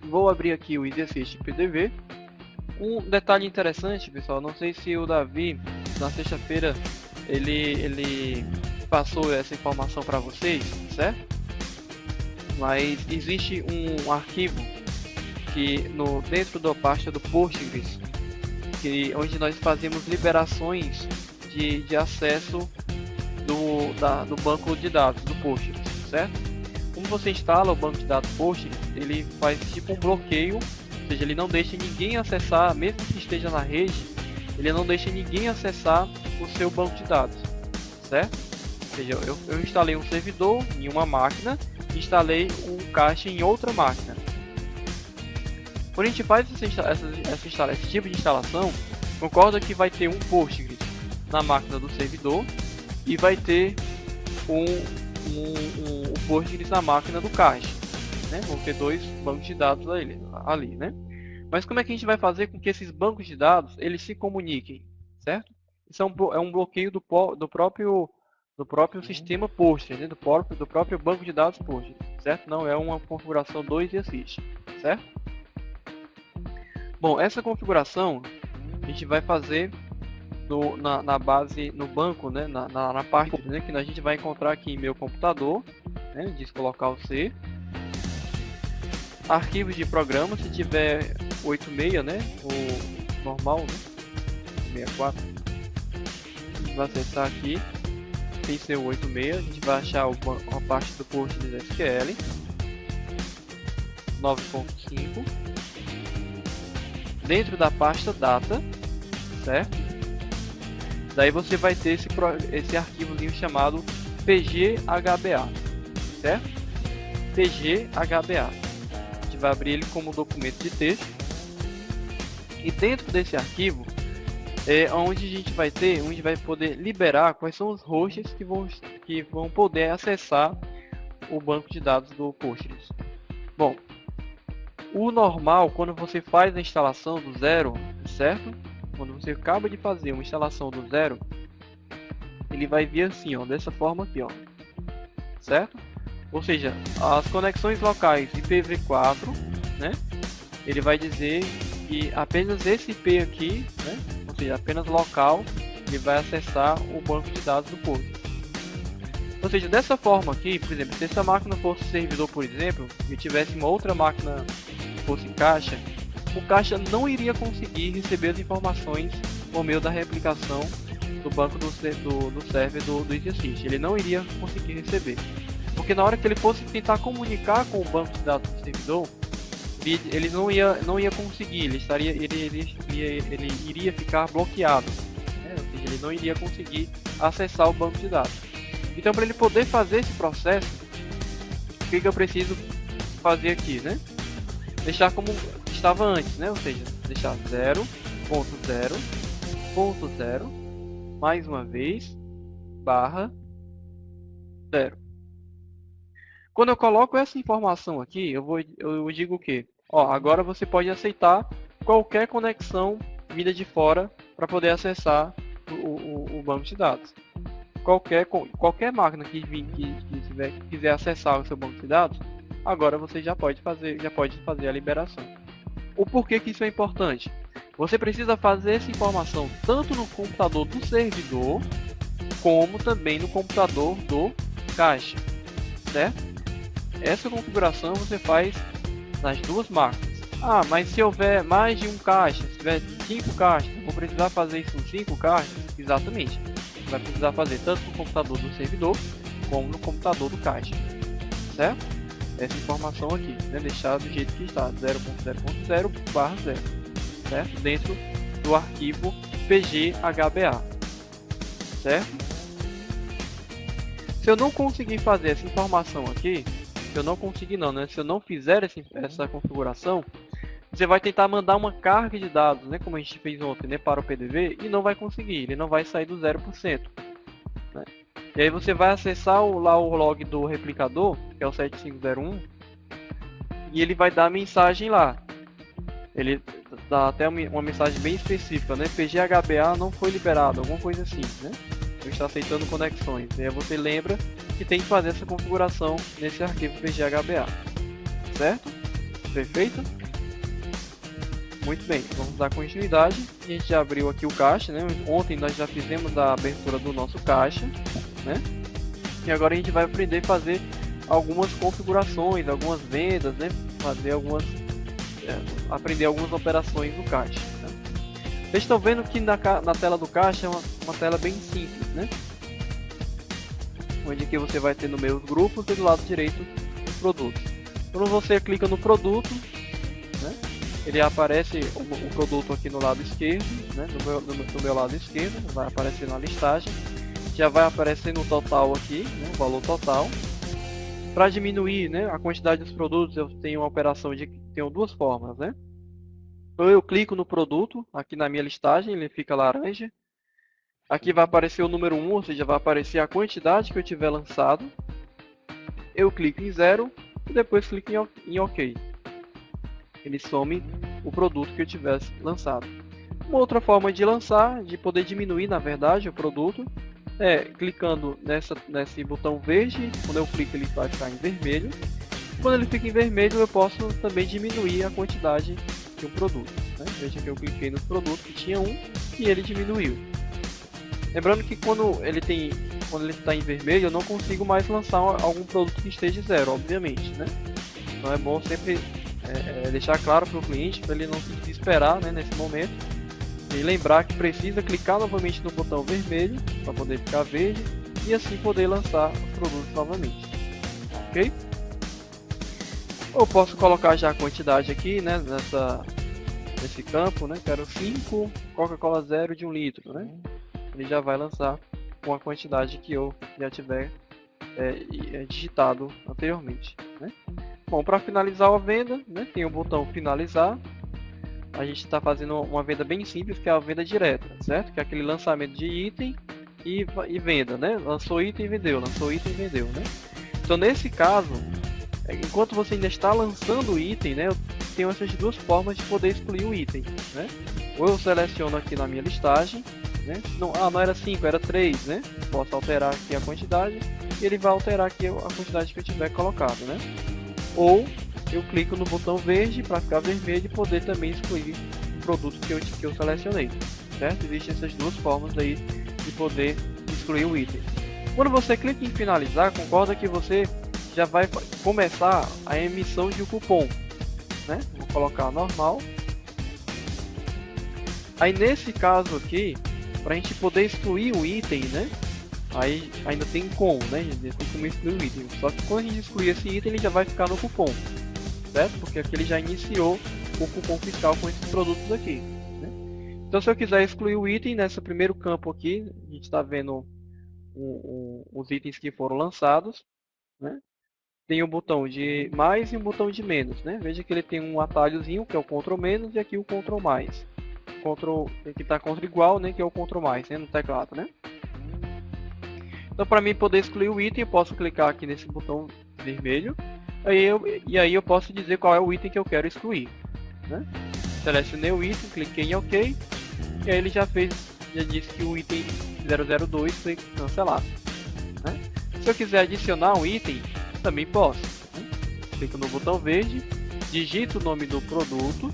Vou abrir aqui o EasyAssist PDV. Um detalhe interessante, pessoal, não sei se o Davi, na sexta-feira, ele passou essa informação para vocês, certo? Mas existe um arquivo que dentro da pasta do Postgres, onde nós fazemos liberações de acesso do banco de dados do Postgres, certo? Como você instala o banco de dados Postgres, ele faz tipo um bloqueio, ou seja, ele não deixa ninguém acessar, mesmo que esteja na rede, ele não deixa ninguém acessar o seu banco de dados, certo? Ou seja, eu instalei um servidor em uma máquina, instalei um cache em outra máquina. Quando a gente faz esse tipo de instalação, concorda que vai ter um Postgres na máquina do servidor e vai ter um Postgres na máquina do cache, né? Vão ter dois bancos de dados ali, né? Mas como é que a gente vai fazer com que esses bancos de dados eles se comuniquem, certo? Isso é um bloqueio do próprio sistema Postgres, né? do próprio banco de dados Postgres, certo? Não é uma configuração do EasyAssist, certo? Bom, essa configuração a gente vai fazer na base, no banco, né, na parte, né, que a gente vai encontrar aqui em meu computador, né, diz colocar o C, arquivos de programa, se tiver 86, né, o normal, né, 64, a gente vai acessar aqui, tem seu 86, a gente vai achar uma parte do PostgreSQL 9.5 dentro da pasta data, certo? Daí você vai ter esse arquivozinho chamado pghba, certo? pghba. A gente vai abrir ele como documento de texto. E dentro desse arquivo é onde a gente vai poder liberar quais são os hosts que vão poder acessar o banco de dados do Postgres. Bom, o normal, quando você faz a instalação do zero, certo? Quando você acaba de fazer uma instalação do zero, ele vai vir assim, ó, dessa forma aqui, ó, certo? Ou seja, as conexões locais IPv4, né? Ele vai dizer que apenas esse IP aqui, né? Ou seja, apenas local, ele vai acessar o banco de dados do Postgres. Ou seja, dessa forma aqui, por exemplo, se essa máquina fosse servidor, por exemplo, e tivesse uma outra máquina que fosse caixa, o caixa não iria conseguir receber as informações por meio da replicação do banco do server do EasyAssist. Ele não iria conseguir receber. Porque na hora que ele fosse tentar comunicar com o banco de dados do servidor, ele não ia conseguir, ele iria ficar bloqueado, né? Ou seja, ele não iria conseguir acessar o banco de dados. Então, para ele poder fazer esse processo, o que eu preciso fazer aqui, né? Deixar como estava antes, né? Ou seja, deixar 0.0.0 mais uma vez barra 0. Quando eu coloco essa informação aqui, eu digo o quê? Ó, agora você pode aceitar qualquer conexão vinda de fora para poder acessar o banco de dados. Qualquer máquina que quiser acessar o seu banco de dados, agora você já pode fazer a liberação. O porquê que isso é importante? Você precisa fazer essa informação tanto no computador do servidor, como também no computador do caixa, certo? Essa configuração você faz nas duas máquinas. Ah, mas se houver mais de um caixa, se tiver 5 caixas, vou precisar fazer isso com 5 caixas? Exatamente. Você vai precisar fazer tanto no computador do servidor, como no computador do caixa, certo? Essa informação aqui, né, deixar do jeito que está, 0.0.0/0, certo? Dentro do arquivo pghba, certo? Se eu não conseguir fazer essa informação aqui, se eu não fizer essa configuração, você vai tentar mandar uma carga de dados, né, como a gente fez ontem, né, para o PDV, e não vai conseguir, ele não vai sair do 0%. Né? E aí você vai acessar lá o log do replicador, que é o 7501, e ele vai dar a mensagem lá. Ele dá até uma mensagem bem específica, né? PGHBA não foi liberado, alguma coisa assim, né? Não está aceitando conexões. E aí você lembra que tem que fazer essa configuração nesse arquivo PGHBA, certo? Perfeito? Muito bem, vamos dar continuidade. A gente já abriu aqui o caixa, né? Ontem nós já fizemos a abertura do nosso caixa, né? E agora a gente vai aprender a fazer algumas configurações, algumas vendas, né? Fazer algumas, aprender algumas operações no caixa. Né? Vocês estão vendo que na tela do caixa é uma tela bem simples, né? Onde que você vai ter no meio os grupos e do lado direito os produtos. Quando você clica no produto, né? Ele aparece o produto aqui no lado esquerdo, né? No meu lado esquerdo, vai aparecer na listagem. Já vai aparecer no total aqui, né? O valor total. Para diminuir, né, a quantidade dos produtos, eu tenho uma operação tenho duas formas, né? Ou eu clico no produto, aqui na minha listagem, ele fica laranja. Aqui vai aparecer o número 1, ou seja, vai aparecer a quantidade que eu tiver lançado. Eu clico em 0 e depois clico em OK. Ele some o produto que eu tivesse lançado. Uma outra forma de lançar, de poder diminuir, na verdade, o produto, é clicando nesse botão verde. Quando eu clico, ele vai ficar em vermelho. Quando ele fica em vermelho, eu posso também diminuir a quantidade de um produto. Né? Veja que eu cliquei no produto que tinha 1 e ele diminuiu. Lembrando que quando ele está em vermelho, eu não consigo mais lançar algum produto que esteja 0, obviamente. Né? Então é bom sempre deixar claro para o cliente, para ele não se desesperar, né, nesse momento. E lembrar que precisa clicar novamente no botão vermelho para poder ficar verde e assim poder lançar os produtos novamente. Ok? Eu posso colocar já a quantidade aqui, né, nesse campo, né? Quero 5 Coca-Cola Zero de 1 litro, né? Ele já vai lançar com a quantidade que eu já tiver digitado anteriormente, né? Bom, para finalizar a venda, né, tem o botão finalizar. A gente está fazendo uma venda bem simples, que é a venda direta, certo? Que é aquele lançamento de item e venda, né? Lançou item e vendeu, lançou item e vendeu, né? Então, nesse caso, enquanto você ainda está lançando o item, né, eu tenho essas duas formas de poder excluir o item, né? Ou eu seleciono aqui na minha listagem, né? Não era 5, era 3, né? Posso alterar aqui a quantidade e ele vai alterar aqui a quantidade que eu tiver colocado, né? Ou eu clico no botão verde para ficar vermelho e poder também excluir o produto que eu selecionei, certo? Existem essas duas formas aí de poder excluir o item. Quando você clica em finalizar, concorda que você já vai começar a emissão de um cupom, né? Vou colocar normal. Aí nesse caso aqui, para a gente poder excluir o item, né? Aí ainda tem como, né? Tem como excluir o item. Só que quando a gente excluir esse item, ele já vai ficar no cupom, certo? Porque aqui ele já iniciou o cupom fiscal com esses produtos aqui, né? Então, se eu quiser excluir o item, nesse primeiro campo aqui, a gente está vendo os itens que foram lançados, né? Tem o botão de mais e o botão de menos, né? Veja que ele tem um atalhozinho, que é o Ctrl menos, e aqui o Ctrl mais. Aqui está Ctrl igual, né? Que é o Ctrl mais, né? No teclado, né? Então, para mim poder excluir o item, eu posso clicar aqui nesse botão vermelho. E aí eu posso dizer qual é o item que eu quero excluir, né? Selecionei o item, cliquei em OK. E aí ele já disse que o item 002 foi cancelado, né? Se eu quiser adicionar um item, também posso, né? Clico no botão verde, digito o nome do produto,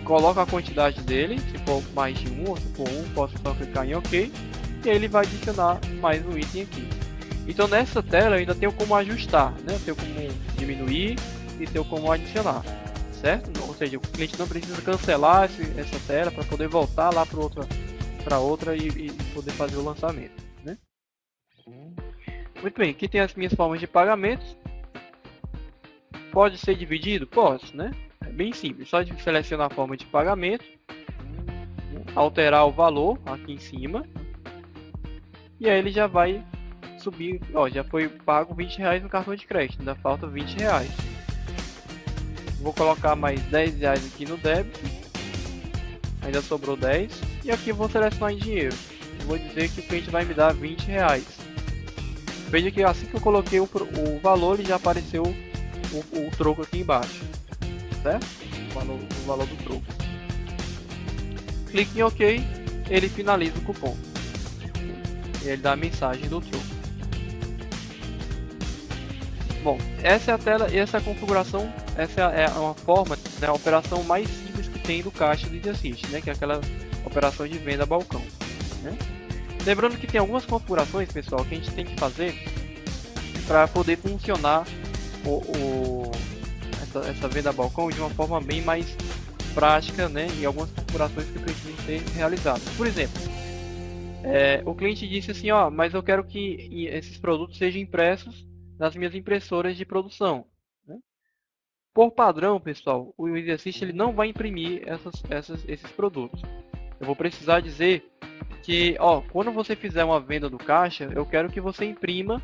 coloco a quantidade dele, se for mais de 1 ou se for 1, posso só clicar em OK. E aí ele vai adicionar mais um item aqui. Então nessa tela eu ainda tenho como ajustar, né? Eu tenho como diminuir e tenho como adicionar, certo? Ou seja, o cliente não precisa cancelar essa tela para poder voltar lá para outra e poder fazer o lançamento, né? Muito bem, aqui tem as minhas formas de pagamentos. Pode ser dividido? Pode, né? É bem simples, só de selecionar a forma de pagamento, alterar o valor aqui em cima e aí ele já vai subir. Ó, já foi pago R$20 no cartão de crédito, ainda falta R$20. Vou colocar mais R$10 aqui no débito, ainda sobrou 10 e aqui eu vou selecionar em dinheiro. Eu vou dizer que o cliente vai me dar R$20. Veja que assim que eu coloquei o valor, ele já apareceu o troco aqui embaixo, certo? O valor do troco. Clique em OK, ele finaliza o cupom e ele dá a mensagem do troco. Bom, essa é a tela, essa é a configuração, essa é uma forma, né, a operação mais simples que tem do caixa do EasyAssist, né, que é aquela operação de venda a balcão, né? Lembrando que tem algumas configurações, pessoal, que a gente tem que fazer para poder funcionar essa venda a balcão de uma forma bem mais prática, né, e algumas configurações que precisam ser realizadas. Por exemplo, o cliente disse assim, ó, mas eu quero que esses produtos sejam impressos nas minhas impressoras de produção, né? Por padrão, pessoal, o EasyAssist ele não vai imprimir esses produtos. Eu vou precisar dizer que, ó, quando você fizer uma venda do caixa, eu quero que você imprima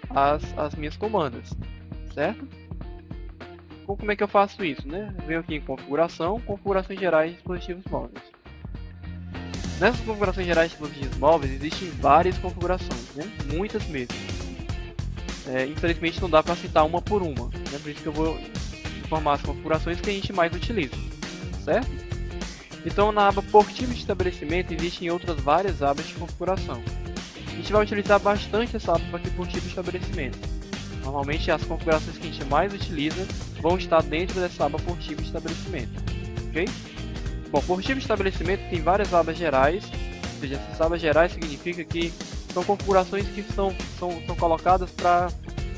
as minhas comandas, certo? Então, como é que eu faço isso, né? Eu venho aqui em configurações gerais de dispositivos móveis. Nessas configurações gerais de dispositivos móveis existem várias configurações, né? Muitas mesmo. Infelizmente não dá para citar uma por uma, né? Por isso que eu vou informar as configurações que a gente mais utiliza, certo? Então na aba por tipo de estabelecimento existem outras várias abas de configuração. A gente vai utilizar bastante essa aba aqui por tipo de estabelecimento. Normalmente as configurações que a gente mais utiliza vão estar dentro dessa aba por tipo de estabelecimento, ok? Bom, por tipo de estabelecimento tem várias abas gerais, ou seja, essas abas gerais significa que são configurações que são colocadas para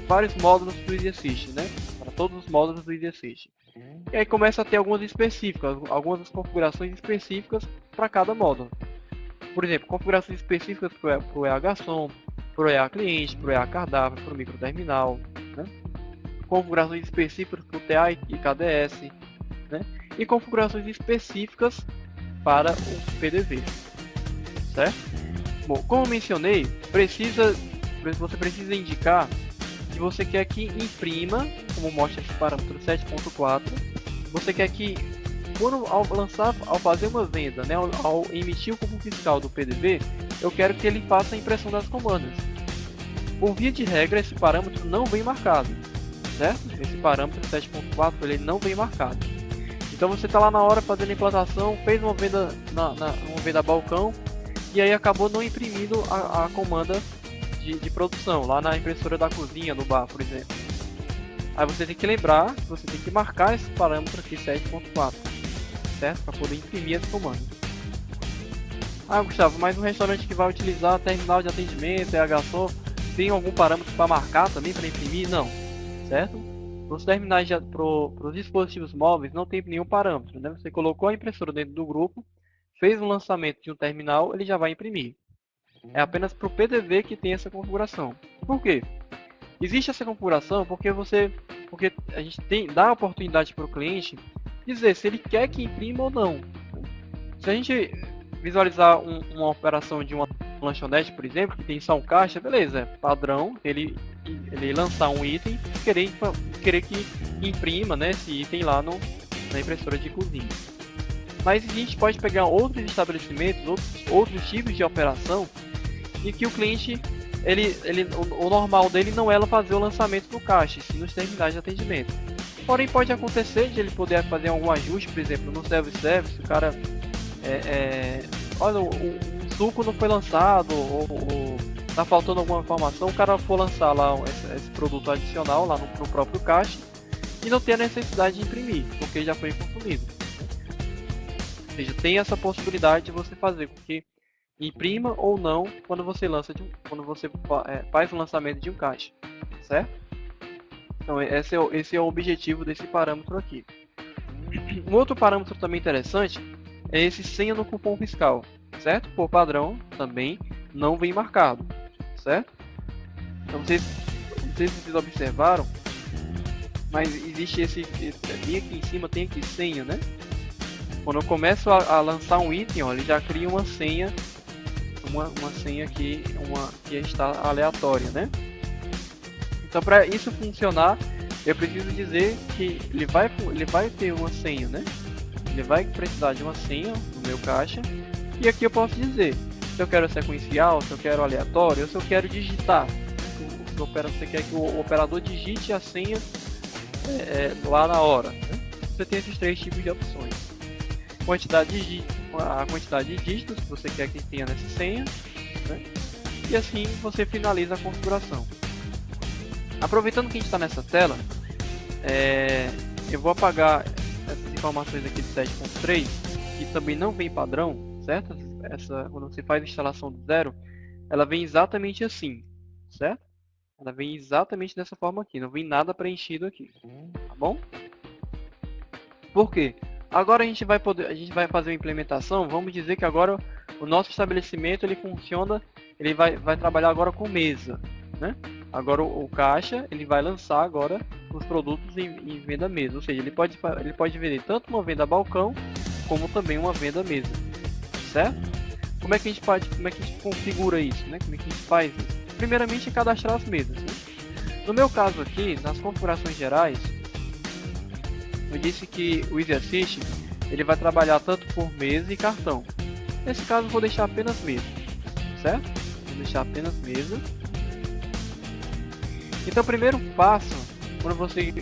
vários módulos do EasyAssist, né? Para todos os módulos do EasyAssist. E aí começa a ter algumas específicas, algumas configurações específicas para cada módulo. Por exemplo, configurações específicas para o EH-som, para o EH-cliente, para o EH-cardápio, para o microterminal, né? Configurações específicas para o TA e KDS, né? E configurações específicas para o PDV, certo? Bom, como mencionei, você precisa indicar que você quer que imprima, como mostra esse parâmetro 7.4, você quer que ao fazer uma venda, né, ao emitir o cupom fiscal do PDV, eu quero que ele faça a impressão das comandas. Por via de regra, esse parâmetro não vem marcado, certo? Esse parâmetro 7.4 ele não vem marcado. Então você está lá na hora fazendo a implantação, fez uma venda uma venda a balcão e aí acabou não imprimindo a comanda de produção lá na impressora da cozinha, no bar, por exemplo. Aí você tem que lembrar que você tem que marcar esse parâmetro aqui 7.4, certo? Para poder imprimir as comandas. Ah, Gustavo, mas um restaurante que vai utilizar terminal de atendimento, EH-som, tem algum parâmetro para marcar também para imprimir? Não, certo? Para os terminais para os dispositivos móveis não tem nenhum parâmetro, né? Você colocou a impressora dentro do grupo, fez um lançamento de um terminal, ele já vai imprimir. É apenas para o PDV que tem essa configuração. Por quê? Existe essa configuração porque a gente dá a oportunidade para o cliente dizer se ele quer que imprima ou não. Se a gente visualizar uma operação de uma lanchonete, por exemplo, que tem só um caixa, beleza, é padrão ele lançar um item e querer que imprima, né, esse item lá na impressora de cozinha. Mas a gente pode pegar outros estabelecimentos, outros tipos de operação em que o cliente, o normal dele não é fazer o lançamento no caixa, sim nos terminais de atendimento. Porém, pode acontecer de ele poder fazer algum ajuste, por exemplo, no self-service, o cara, olha, o suco não foi lançado, ou tá faltando alguma informação, o cara for lançar lá esse produto adicional lá no próprio caixa e não ter a necessidade de imprimir, porque já foi consumido. Ou seja, tem essa possibilidade de você fazer com que imprima ou não quando você faz o lançamento de um caixa, certo? Então esse é o objetivo desse parâmetro aqui. Um outro parâmetro também interessante é esse senha no cupom fiscal, certo? Por padrão também não vem marcado, certo? Então não sei se vocês observaram, mas existe bem aqui em cima tem aqui senha, né? Quando eu começo a lançar um item, ó, ele já cria uma senha, uma senha que está aleatória, né? Então para isso funcionar, eu preciso dizer que ele vai ter uma senha, né? Ele vai precisar de uma senha no meu caixa. E aqui eu posso dizer se eu quero sequencial, se eu quero aleatório, ou se eu quero digitar. Você quer que o operador digite a senha lá na hora, né? Você tem esses três tipos de opções. A quantidade de dígitos que você quer que tenha nessa senha, né? E assim você finaliza a configuração. Aproveitando que a gente está nessa tela, eu vou apagar essas informações aqui de 7.3, que também não vem padrão, certo? Quando você faz a instalação do zero, ela vem exatamente assim, certo? Ela vem exatamente dessa forma aqui, não vem nada preenchido aqui, tá bom? Por quê? Agora a gente vai fazer uma implementação, vamos dizer que agora o nosso estabelecimento ele funciona, ele vai trabalhar agora com mesa, né? Agora o caixa, ele vai lançar agora os produtos em venda mesa, ou seja, ele pode vender tanto uma venda balcão, como também uma venda mesa, certo? Como é que a gente configura isso, né? Como é que a gente faz isso? Primeiramente, cadastrar as mesas, né? No meu caso aqui, nas configurações gerais, eu disse que o Easy Assist ele vai trabalhar tanto por mesa e cartão. Nesse caso, eu vou deixar apenas mesa, certo? Vou deixar apenas mesa. Então, o primeiro passo, quando você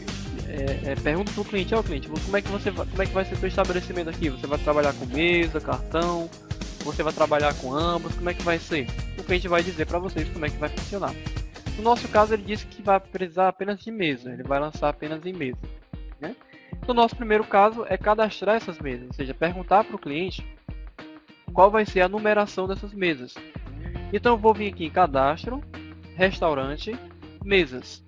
pergunta para o cliente, cliente, como é que vai ser o seu estabelecimento aqui? Você vai trabalhar com mesa, cartão? Você vai trabalhar com ambos? Como é que vai ser? O cliente vai dizer para vocês como é que vai funcionar. No nosso caso, ele disse que vai precisar apenas de mesa, ele vai lançar apenas em mesa, né? No nosso primeiro caso é cadastrar essas mesas, ou seja, perguntar para o cliente qual vai ser a numeração dessas mesas. Então eu vou vir aqui em cadastro, restaurante, mesas.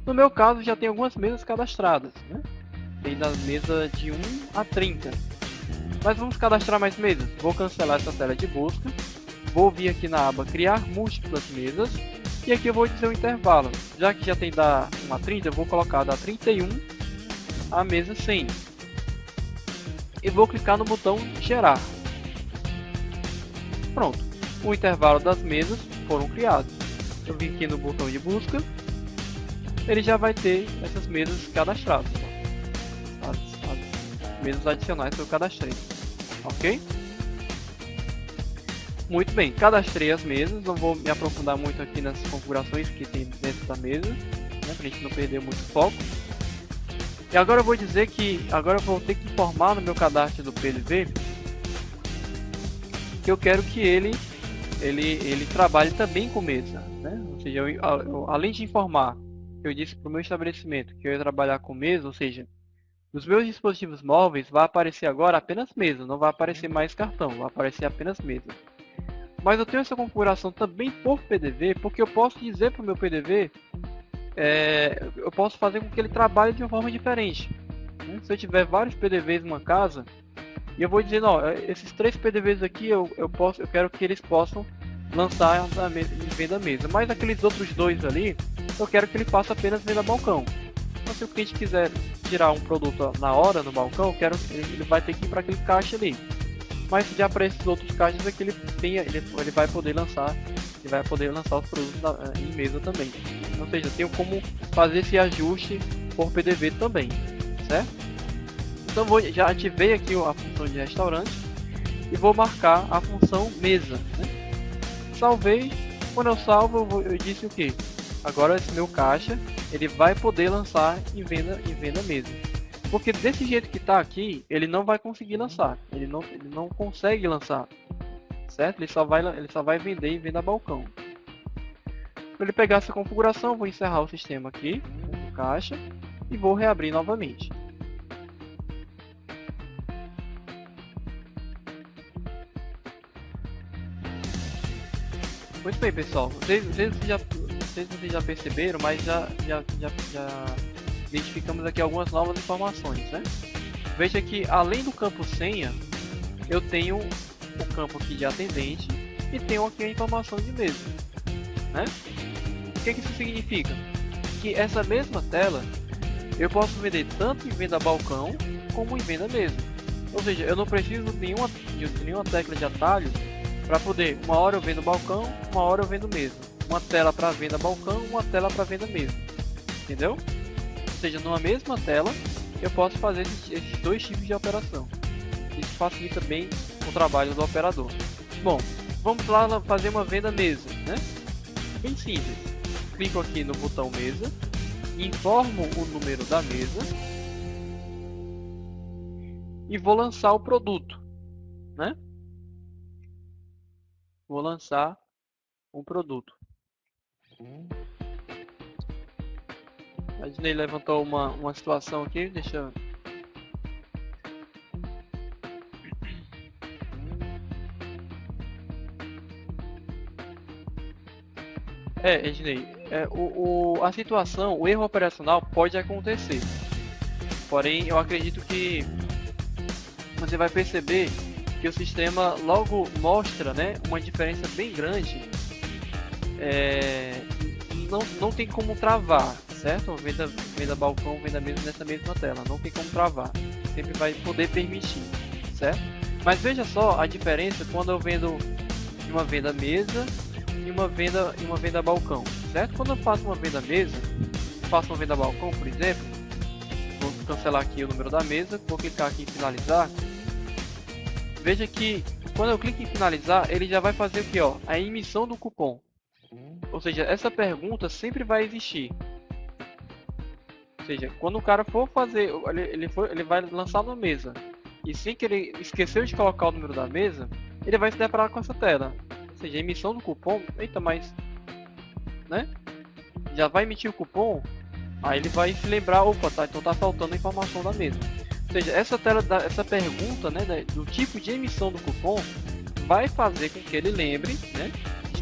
No meu caso já tem algumas mesas cadastradas, né? Tem da mesa de 1 a 30. Mas vamos cadastrar mais mesas. Vou cancelar essa tela de busca. Vou vir aqui na aba criar múltiplas mesas. E aqui eu vou dizer o intervalo. Já que já tem da 1 a 30, eu vou colocar da 31 a mesa 100. E vou clicar no botão gerar. Pronto. O intervalo das mesas foram criados. Eu vim aqui no botão de busca. Ele já vai ter essas mesas cadastradas. As mesas adicionais que eu cadastrei. Ok? Muito bem, cadastrei as mesas, não vou me aprofundar muito aqui nas configurações que tem dentro da mesa, né, para a gente não perder muito foco. E agora eu vou dizer que, agora eu vou ter que informar no meu cadastro do PDV que eu quero que ele trabalhe também com mesa, né? Ou seja, além de informar, eu disse para o meu estabelecimento que eu ia trabalhar com mesa, ou seja, nos meus dispositivos móveis vai aparecer agora apenas mesa, não vai aparecer mais cartão, vai aparecer apenas mesa. Mas eu tenho essa configuração também por PDV, porque eu posso dizer para o meu PDV, eu posso fazer com que ele trabalhe de uma forma diferente. Né? Se eu tiver vários PDVs numa casa, e eu vou dizer, não, esses 3 PDVs aqui eu quero que eles possam lançar em venda mesa. Mas aqueles outros 2 ali, eu quero que ele faça apenas venda balcão. Então se o cliente quiser tirar um produto na hora no balcão, ele vai ter que ir para aquele caixa ali. Mas já para esses outros caixas é que ele vai poder lançar os produtos em mesa também. Ou seja, eu tenho como fazer esse ajuste por PDV também, certo? Então já ativei aqui a função de restaurante e vou marcar a função mesa, né? Salvei. Quando eu salvo, eu disse o que? Agora esse meu caixa ele vai poder lançar em venda mesa. Porque desse jeito que está aqui, ele não vai conseguir lançar. Ele não consegue lançar, certo? Ele só vai vender em venda balcão. Para ele pegar essa configuração, vou encerrar o sistema aqui, no caixa, e vou reabrir novamente. Muito bem, pessoal. Não sei se vocês já perceberam, mas já identificamos aqui algumas novas informações, né? Veja que além do campo senha, eu tenho o campo aqui de atendente e tenho aqui a informação de mesa, né? O que isso significa? Que essa mesma tela eu posso vender tanto em venda balcão como em venda mesa. Ou seja, eu não preciso de nenhuma tecla de atalho para poder, uma hora eu vendo balcão, uma hora eu vendo mesa. Uma tela para venda balcão, uma tela para venda mesa. Entendeu? Ou seja, numa mesma tela eu posso fazer esses 2 tipos de operação. Isso facilita bem o trabalho do operador. Bom, vamos lá fazer uma venda mesa, né? Bem simples. Clico aqui no botão mesa, informo o número da mesa e vou lançar o produto, né? Vou lançar um produto. A Disney levantou uma situação aqui, deixa eu... Ednei, a situação, o erro operacional pode acontecer. Porém, eu acredito que você vai perceber que o sistema logo mostra, né, uma diferença bem grande. Não tem como travar, certo? Venda balcão, venda mesa nessa mesma tela. Não tem como travar. Sempre vai poder permitir, certo? Mas veja só a diferença quando eu vendo uma venda mesa e uma venda balcão, certo? Quando eu faço uma venda mesa, faço uma venda balcão, por exemplo, vou cancelar aqui o número da mesa, vou clicar aqui em finalizar. Veja que quando eu clico em finalizar, ele já vai fazer o que, ó? A emissão do cupom. Ou seja, essa pergunta sempre vai existir. Ou seja, quando o cara for fazer, ele vai lançar uma mesa. E sem que ele esqueceu de colocar o número da mesa, ele vai se deparar com essa tela. Ou seja, a emissão do cupom, eita, mas, né? Já vai emitir o cupom, aí ele vai se lembrar, opa, tá, então tá faltando a informação da mesa. Ou seja, essa tela, essa pergunta, né, do tipo de emissão do cupom, vai fazer com que ele lembre, né?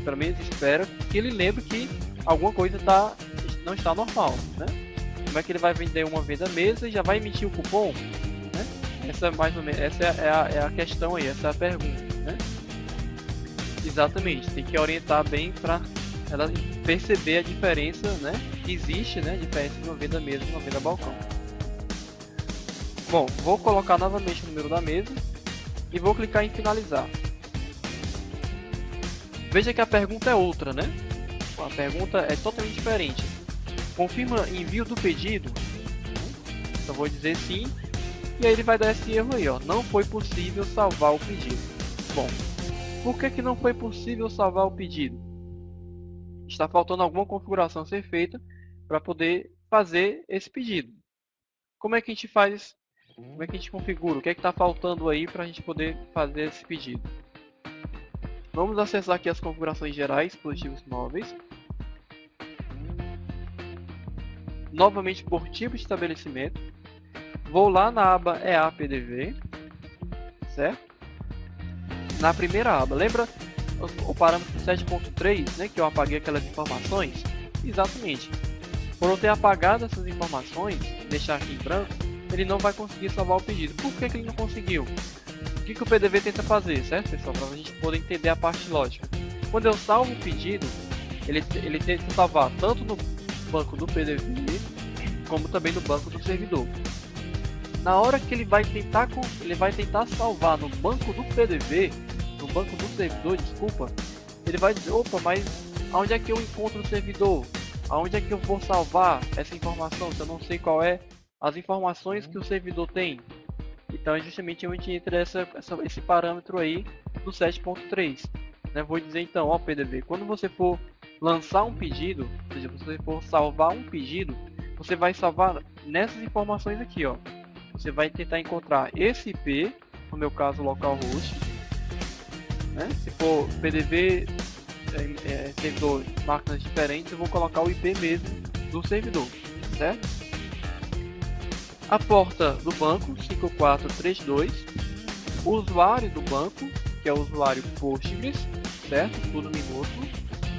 Pelo menos espera que ele lembre que alguma coisa não está normal, né? Como é que ele vai vender uma venda mesa e já vai emitir o cupom, né? Essa mais ou menos, essa é a questão aí, essa é a pergunta, né? Exatamente, tem que orientar bem para ela perceber a diferença, né? Que existe, né? A diferença de uma venda mesa e uma venda balcão. Bom, vou colocar novamente o número da mesa e vou clicar em finalizar. Veja que a pergunta é outra, né? A pergunta é totalmente diferente. Confirma envio do pedido. Então vou dizer sim. E aí ele vai dar esse erro aí, ó. Não foi possível salvar o pedido. Bom, por que não foi possível salvar o pedido? Está faltando alguma configuração ser feita para poder fazer esse pedido. Como é que a gente faz? Como é que a gente configura? O que é que está faltando aí para a gente poder fazer esse pedido? Vamos acessar aqui as configurações gerais, dispositivos móveis. Novamente por tipo de estabelecimento. Vou lá na aba EAPDV, certo? Na primeira aba, lembra o parâmetro 7.3, né, que eu apaguei aquelas informações? Exatamente. Por eu ter apagado essas informações, deixar aqui em branco, ele não vai conseguir salvar o pedido. Por que ele não conseguiu? O que o PDV tenta fazer, certo, pessoal? Para a gente poder entender a parte lógica. Quando eu salvo o pedido, ele tenta salvar tanto no banco do PDV, como também no banco do servidor. Na hora que ele vai tentar salvar no banco do PDV, no banco do servidor, desculpa, ele vai dizer, opa, mas aonde é que eu encontro o servidor? Aonde é que eu vou salvar essa informação se eu não sei qual é as informações que o servidor tem? Então é justamente onde entra esse parâmetro aí do 7.3. Né? Vou dizer então, ó, PDV, quando você for lançar um pedido, ou seja, você for salvar um pedido, você vai salvar nessas informações aqui, ó. Você vai tentar encontrar esse IP, no meu caso localhost, né? Se for PDV, servidor, máquinas diferentes, eu vou colocar o IP mesmo do servidor, certo? A porta do banco, 5432. O usuário do banco, que é o usuário Postgres, certo? Tudo minúsculo,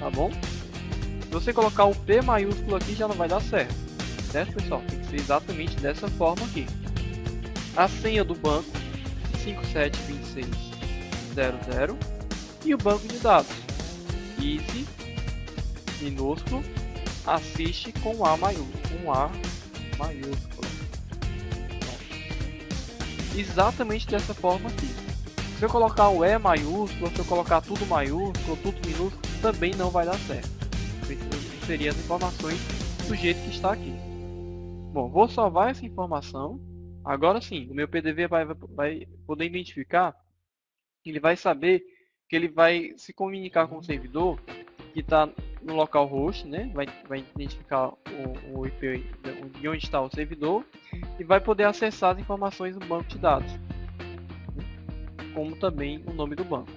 tá bom? Se você colocar o P maiúsculo aqui já não vai dar certo, certo, pessoal? Tem que ser exatamente dessa forma aqui. A senha do banco, 572600. E o banco de dados, easy, minúsculo, assiste com A maiúsculo. Exatamente dessa forma aqui. Se eu colocar o E maiúsculo, se eu colocar tudo maiúsculo, tudo minúsculo, também não vai dar certo. Seria as informações do jeito que está aqui. Bom, vou salvar essa informação. Agora sim, o meu PDV vai poder identificar, ele vai saber que ele vai se comunicar com o servidor que está no localhost, né? Vai identificar o IP de onde está o servidor e vai poder acessar as informações do banco de dados, como também o nome do banco.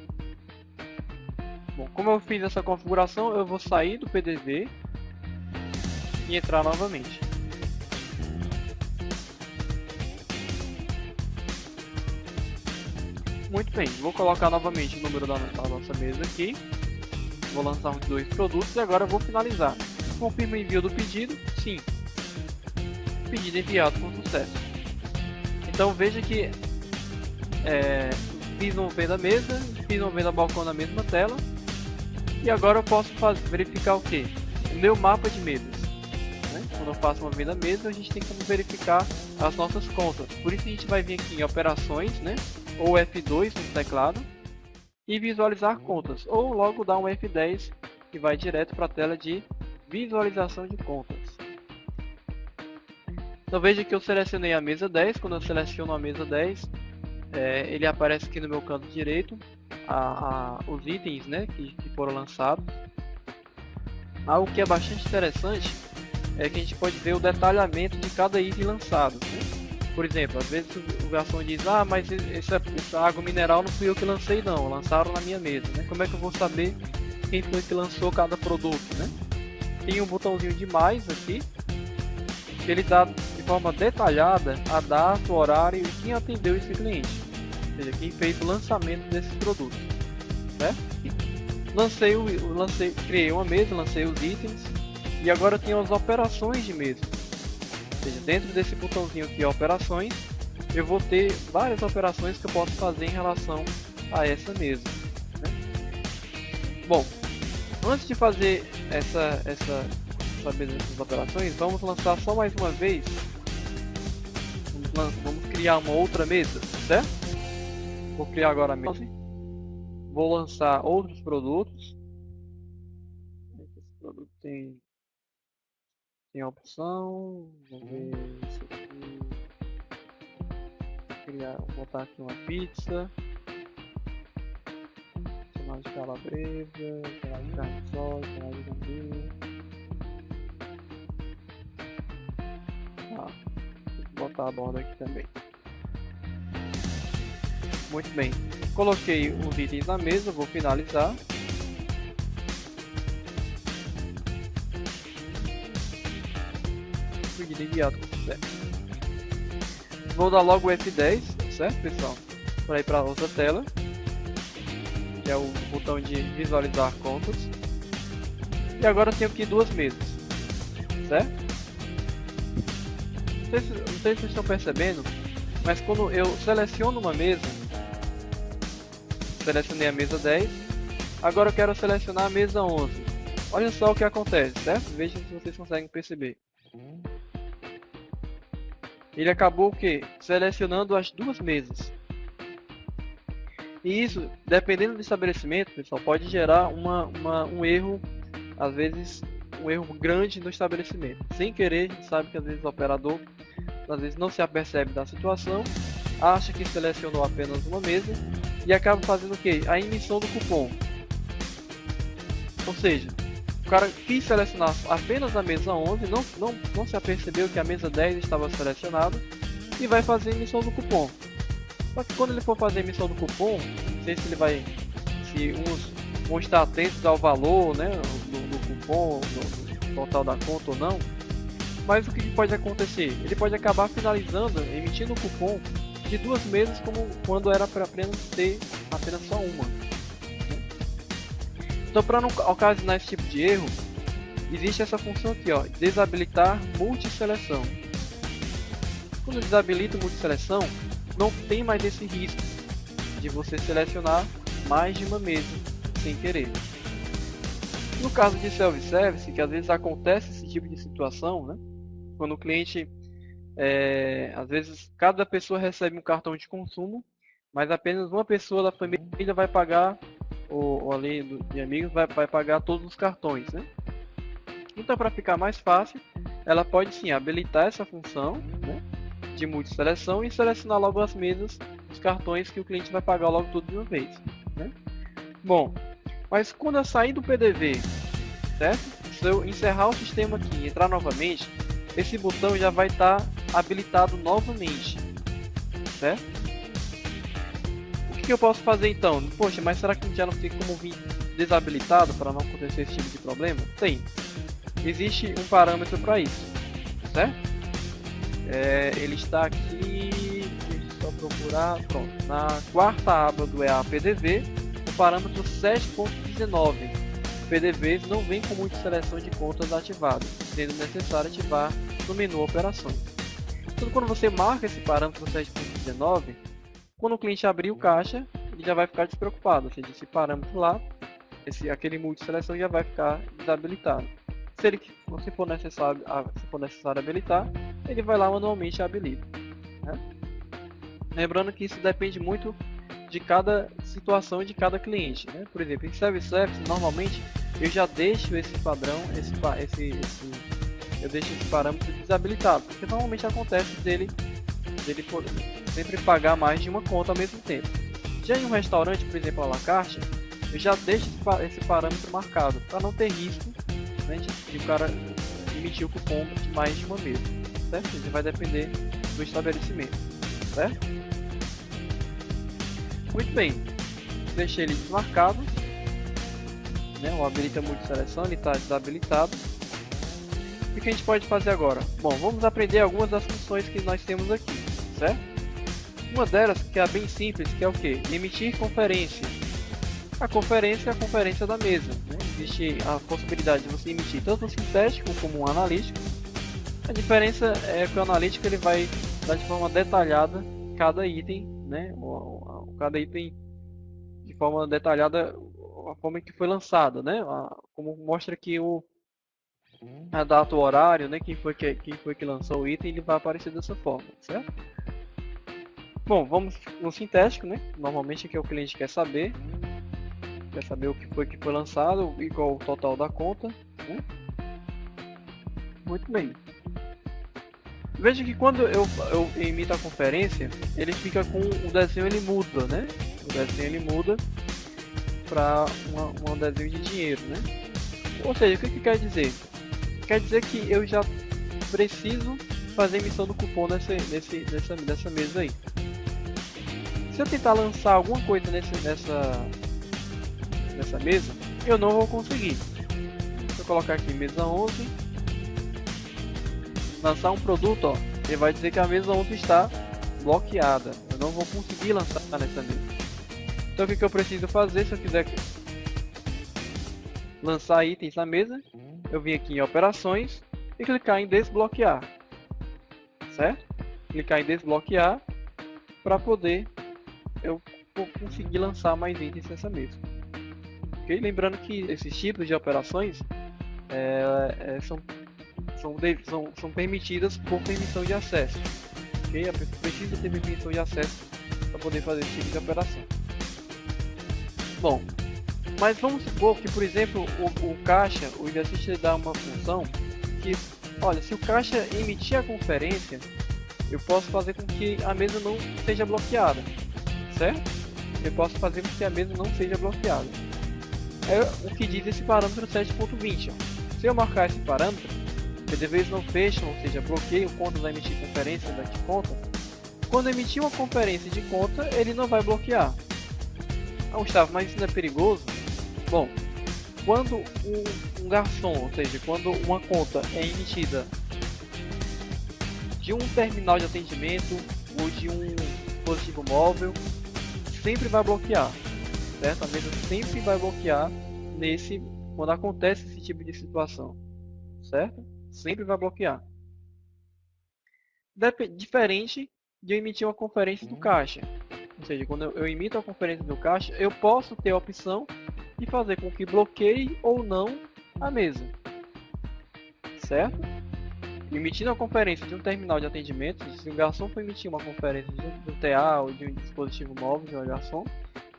Bom, como eu fiz essa configuração, eu vou sair do PDV e entrar novamente. Muito bem, vou colocar novamente o número da nossa mesa aqui. Vou lançar uns 2 produtos e agora vou finalizar. Confirma o envio do pedido. Sim. Pedido enviado com sucesso. Então veja que fiz uma venda mesa, fiz uma venda balcão na mesma tela. E agora eu posso verificar o que? O meu mapa de mesas. Né? Quando eu faço uma venda mesa, a gente tem como verificar as nossas contas. Por isso a gente vai vir aqui em operações, né? Ou F2 no teclado e visualizar contas, ou logo dar um F10 e vai direto para a tela de visualização de contas. Então veja que eu selecionei a mesa 10. Quando eu seleciono a mesa 10, ele aparece aqui no meu canto direito os itens, né, que foram lançados. Algo que é bastante interessante é que a gente pode ver o detalhamento de cada item lançado, né? Por exemplo, às vezes o garçom diz: ah, mas essa água mineral não fui eu que lancei não, lançaram na minha mesa, né? Como é que eu vou saber quem foi que lançou cada produto, né? Tem um botãozinho de mais aqui, que ele dá de forma detalhada a data, o horário e quem atendeu esse cliente, ou seja, quem fez o lançamento desses produtos, certo? Criei uma mesa, lancei os itens e agora eu tenho as operações de mesa. Ou seja, dentro desse botãozinho aqui, operações, eu vou ter várias operações que eu posso fazer em relação a essa mesa, né? Bom, antes de fazer essa mesa dessas operações, vamos lançar só mais uma vez. Vamos criar uma outra mesa, certo? Vou criar agora a mesa. Vou lançar outros produtos. Esse produto tem a opção. Vamos ver isso aqui. Botar aqui uma pizza. Chamar de calabresa. Chamar de carne de sol. Chamar de gambinho. Vou botar a borda aqui também. Muito bem. Coloquei os itens na mesa. Vou finalizar. Pedido enviado com sucesso. Vou dar logo o F10, certo, pessoal? Para ir para outra tela, que é o botão de visualizar contas. E agora eu tenho aqui 2 mesas, certo? Não sei se vocês estão percebendo, mas quando eu seleciono uma mesa, selecionei a mesa 10, agora eu quero selecionar a mesa 11. Olha só o que acontece, certo? Vejam se vocês conseguem perceber. Ele acabou o quê? Selecionando as 2 mesas. E isso, dependendo do estabelecimento, pessoal, pode gerar um erro, às vezes um erro grande no estabelecimento. Sem querer, a gente sabe que às vezes o operador não se apercebe da situação, acha que selecionou apenas uma mesa e acaba fazendo o quê? A emissão do cupom. Ou seja, o cara quis selecionar apenas a mesa 11, não se apercebeu que a mesa 10 estava selecionada e vai fazer a emissão do cupom. Só que quando ele for fazer a emissão do cupom, não sei se uns vão estar atentos ao valor, né, do cupom, do total da conta ou não, mas o que pode acontecer? Ele pode acabar finalizando, emitindo o cupom de 2 mesas, como quando era para apenas ter apenas só uma. Então, para não ocasionar esse tipo de erro, existe essa função aqui, ó, desabilitar multisseleção. Quando desabilita multisseleção, não tem mais esse risco de você selecionar mais de uma mesa sem querer. No caso de self-service, que às vezes acontece esse tipo de situação, né? Quando o cliente, às vezes, cada pessoa recebe um cartão de consumo, mas apenas uma pessoa da família vai pagar, ou ali de amigos, vai pagar todos os cartões, né? Então, para ficar mais fácil, ela pode sim habilitar essa função, né, de multisseleção e selecionar logo as mesas, os cartões que o cliente vai pagar logo tudo de uma vez, né? Bom, mas quando eu sair do PDV, certo? Se eu encerrar o sistema aqui e entrar novamente, esse botão já vai estar habilitado novamente, certo? O que eu posso fazer então? Poxa, mas será que já não tem como vir desabilitado para não acontecer esse tipo de problema? Tem. Existe um parâmetro para isso, certo? Ele está aqui, deixa eu só procurar, pronto. Na quarta aba do EA PDV, o parâmetro 7.19. PDVs não vem com muita seleção de contas ativadas, sendo necessário ativar no menu Operações. Então, quando você marca esse parâmetro 7.19, quando o cliente abrir o caixa, ele já vai ficar despreocupado, ou seja, esse parâmetro lá, aquele multi-seleção já vai ficar desabilitado. Se for necessário habilitar, ele vai lá manualmente e habilita. Né? Lembrando que isso depende muito de cada situação e de cada cliente. Né? Por exemplo, em Service, normalmente eu já deixo esse padrão, eu deixo esse parâmetro desabilitado, porque normalmente acontece dele sempre pagar mais de uma conta ao mesmo tempo. Já em um restaurante, por exemplo, à la carte, eu já deixo esse parâmetro marcado, para não ter risco, né, de o cara emitir o cupom de mais de uma mesa, certo? Isso vai depender do estabelecimento, certo? Muito bem, deixei ele desmarcado, né, o habilita multi-seleção, ele está desabilitado. O que a gente pode fazer agora? Bom, vamos aprender algumas das funções que nós temos aqui, certo? Uma delas, que é bem simples, que é o que? Emitir conferência. A conferência é a conferência da mesa. Né? Existe a possibilidade de você emitir tanto um sintético como um analítico. A diferença é que o analítico ele vai dar de forma detalhada cada item, né? Cada item de forma detalhada, a forma em que foi lançado, né? Como mostra aqui a data, o horário, né? Quem foi que lançou o item, ele vai aparecer dessa forma, certo? Bom, vamos no sintético, né? Normalmente é que o cliente quer saber o que foi lançado e qual o total da conta. Né? Muito bem. Veja que quando eu emito a conferência, ele fica com o desenho, ele muda, né? O desenho ele muda para um desenho de dinheiro, né? Ou seja, o que quer dizer? Quer dizer que eu já preciso fazer a emissão do cupom dessa mesa aí. Se eu tentar lançar alguma coisa nessa mesa, eu não vou conseguir. Se eu colocar aqui mesa 11, lançar um produto, ó, ele vai dizer que a mesa 11 está bloqueada. Eu não vou conseguir lançar nessa mesa. Então o que eu preciso fazer se eu quiser lançar itens na mesa? Eu vim aqui em operações e clicar em desbloquear. Certo? Clicar em desbloquear para poder eu conseguir lançar mais itens nessa mesa. Okay? Lembrando que esses tipos de operações são permitidas por permissão de acesso. Okay? A pessoa precisa ter permissão de acesso para poder fazer esse tipo de operação. Bom, mas vamos supor que, por exemplo, o caixa, o exercício dá uma função que, olha, se o caixa emitir a conferência, eu posso fazer com que a mesa não seja bloqueada. Certo? Eu posso fazer com que a mesa não seja bloqueada. É o que diz esse parâmetro 7.20. Se eu marcar esse parâmetro, PDVs não fecham, ou seja, bloqueiam contas a emitir conferência de conta. Quando emitir uma conferência de conta, ele não vai bloquear. Ah, Gustavo, mas isso não é perigoso? Bom, quando um garçom, ou seja, quando uma conta é emitida de um terminal de atendimento ou de um dispositivo móvel, sempre vai bloquear, certo? A mesa sempre vai bloquear quando acontece esse tipo de situação, certo? Sempre vai bloquear. Diferente de eu emitir uma conferência do caixa. Ou seja, quando eu emito a conferência do caixa, eu posso ter a opção de fazer com que bloqueie ou não a mesa, certo? Emitindo a conferência de um terminal de atendimento, se o garçom for emitir uma conferência de um TA ou de um dispositivo móvel de um garçom,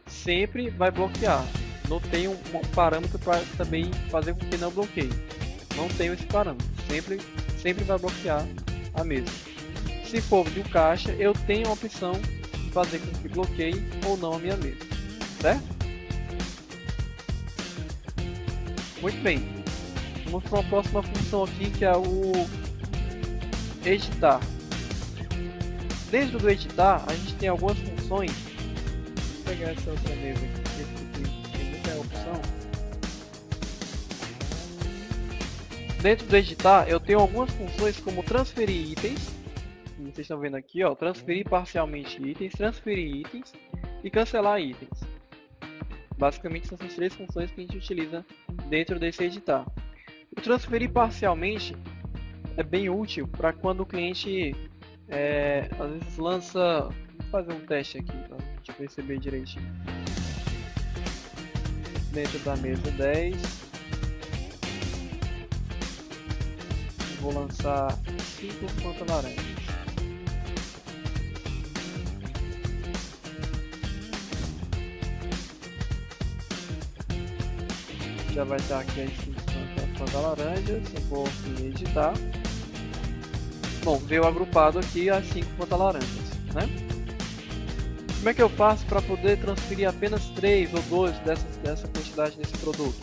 sempre vai bloquear. Não tem um parâmetro para também fazer com que não bloqueie. Não tenho esse parâmetro. Sempre vai bloquear a mesa. Se for de um caixa, eu tenho a opção de fazer com que bloqueie ou não a minha mesa. Certo? Muito bem. Vamos para a próxima função aqui, que é o editar. Dentro do editar, a gente tem algumas funções. Vou pegar essa outra mesa aqui, tem muita opção. Dentro do editar, eu tenho algumas funções como transferir itens, como vocês estão vendo aqui, ó, transferir parcialmente itens, transferir itens e cancelar itens. Basicamente são essas 3 funções que a gente utiliza dentro desse editar. O transferir parcialmente é bem útil para quando o cliente às vezes lança... Vou fazer um teste aqui para a gente perceber direitinho. Dentro da mesa 10, vou lançar 5 planta-laranjas. Já vai estar aqui as 5 planta-laranjas. Eu vou editar. Bom, veio agrupado aqui as 5 planta-laranjas, né? Como é que eu faço para poder transferir apenas 3 ou 2 dessa quantidade desse produto?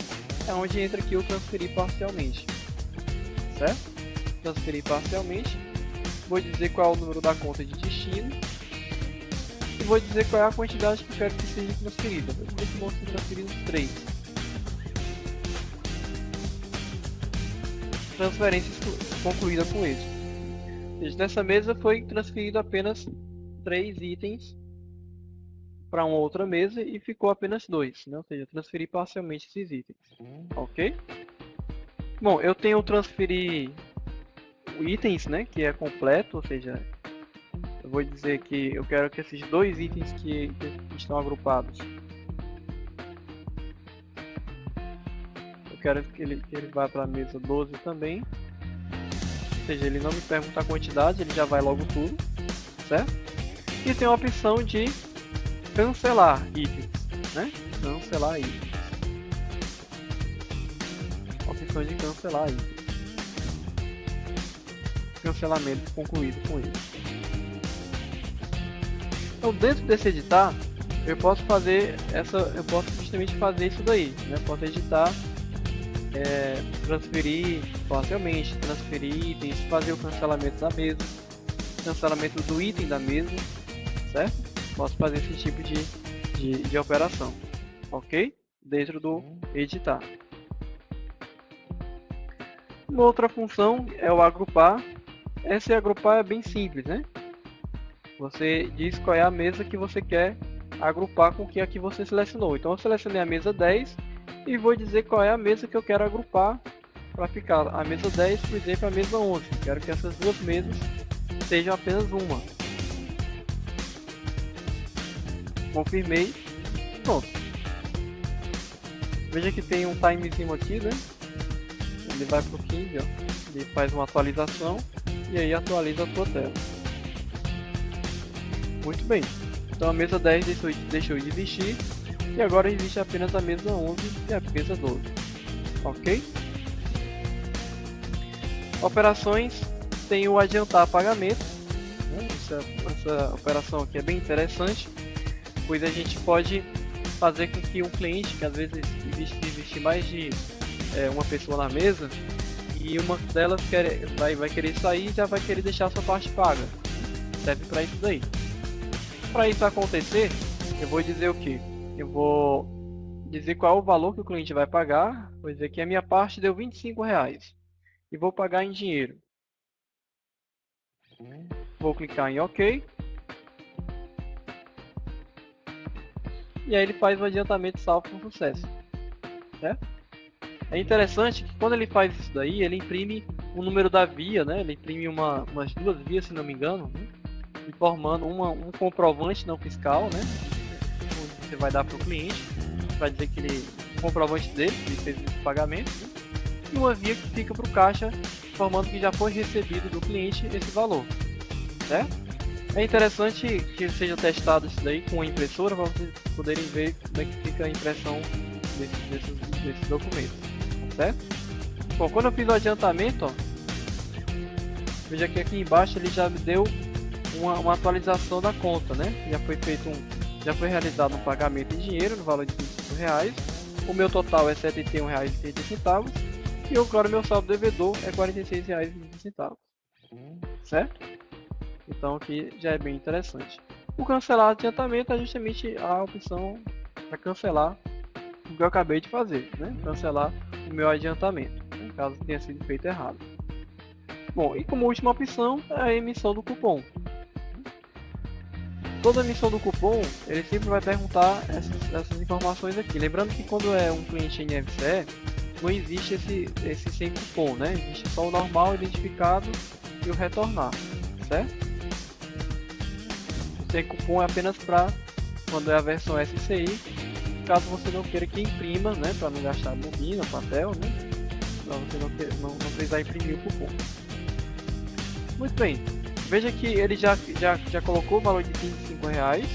É onde entra aqui o transferir parcialmente, certo? Transferir parcialmente, vou dizer qual é o número da conta de destino e vou dizer qual é a quantidade que eu quero que seja transferida. Eu vou que vão ser transferidos 3. Transferência concluída com isso. Nessa mesa foi transferido apenas 3 itens para uma outra mesa e ficou apenas 2, né? Ou seja, transferi parcialmente esses itens. Ok? Bom, eu tenho transferir itens, né, que é completo, ou seja, eu vou dizer que eu quero que esses 2 itens que estão agrupados, eu quero que ele vá para a mesa 12 também. Ou seja, ele não me pergunta a quantidade, ele já vai logo tudo, certo? E tem a opção de cancelar itens, né? Cancelar itens. Opção de cancelar itens. Cancelamento concluído com ele. Então, dentro desse editar, eu posso justamente fazer isso daí, né? Posso editar, transferir parcialmente, transferir itens, fazer o cancelamento da mesa, cancelamento do item da mesa, certo? Posso fazer esse tipo de operação, ok? Dentro do editar. Uma outra função é o agrupar. Esse agrupar é bem simples, né? Você diz qual é a mesa que você quer agrupar com que aqui você selecionou. Então eu selecionei a mesa 10 e vou dizer qual é a mesa que eu quero agrupar para ficar a mesa 10, por exemplo, a mesa 11. Quero que essas duas mesas sejam apenas uma. Confirmei. Pronto. Veja que tem um timezinho aqui, né? Ele vai para o 15, ó. Ele faz uma atualização e aí atualiza a sua tela. Muito bem. Então a mesa 10 deixou de existir e agora existe apenas a mesa 11 e a mesa 12. Ok? Operações tem o adiantar pagamento. Né? Essa operação aqui é bem interessante, pois a gente pode fazer com que um cliente, que às vezes existe mais de uma pessoa na mesa, e uma delas vai querer sair e já vai querer deixar a sua parte paga. Serve para isso daí. Para isso acontecer, eu vou dizer o que? Eu vou dizer qual é o valor que o cliente vai pagar. Vou dizer que a minha parte deu R$25 e vou pagar em dinheiro. Vou clicar em OK. E aí ele faz o adiantamento salvo com sucesso. Certo? É interessante que quando ele faz isso daí, ele imprime o número da via, né? Ele imprime umas 2 vias, se não me engano, né? Informando um comprovante não fiscal, né? Onde você vai dar para o cliente, vai dizer que o comprovante dele, que ele fez esse pagamento, né? E uma via que fica para o caixa, informando que já foi recebido do cliente esse valor, certo? É interessante que seja testado isso daí com a impressora para vocês poderem ver como é que fica a impressão desses documentos, certo? Bom, quando eu fiz o adiantamento, ó, veja que aqui embaixo ele já me deu uma atualização da conta, né? Já foi realizado um pagamento em dinheiro no valor de R$25. O meu total é R$71,30 e agora meu saldo devedor é R$46,20, certo? Então aqui já é bem interessante. O cancelar adiantamento é justamente a opção para cancelar o que eu acabei de fazer, né? Cancelar o meu adiantamento, né? Caso tenha sido feito errado. Bom, e como última opção é a emissão do cupom. Toda emissão do cupom, ele sempre vai perguntar essas informações aqui. Lembrando que quando é um cliente NFCE, não existe esse sem cupom, né? Existe só o normal, identificado e o retornar, certo? O sem cupom é apenas para quando é a versão SCI, caso você não queira que imprima, né? Para não gastar bobina, papel, né? Para você não precisar imprimir o cupom. Muito bem. Veja que ele já colocou o valor de R$25.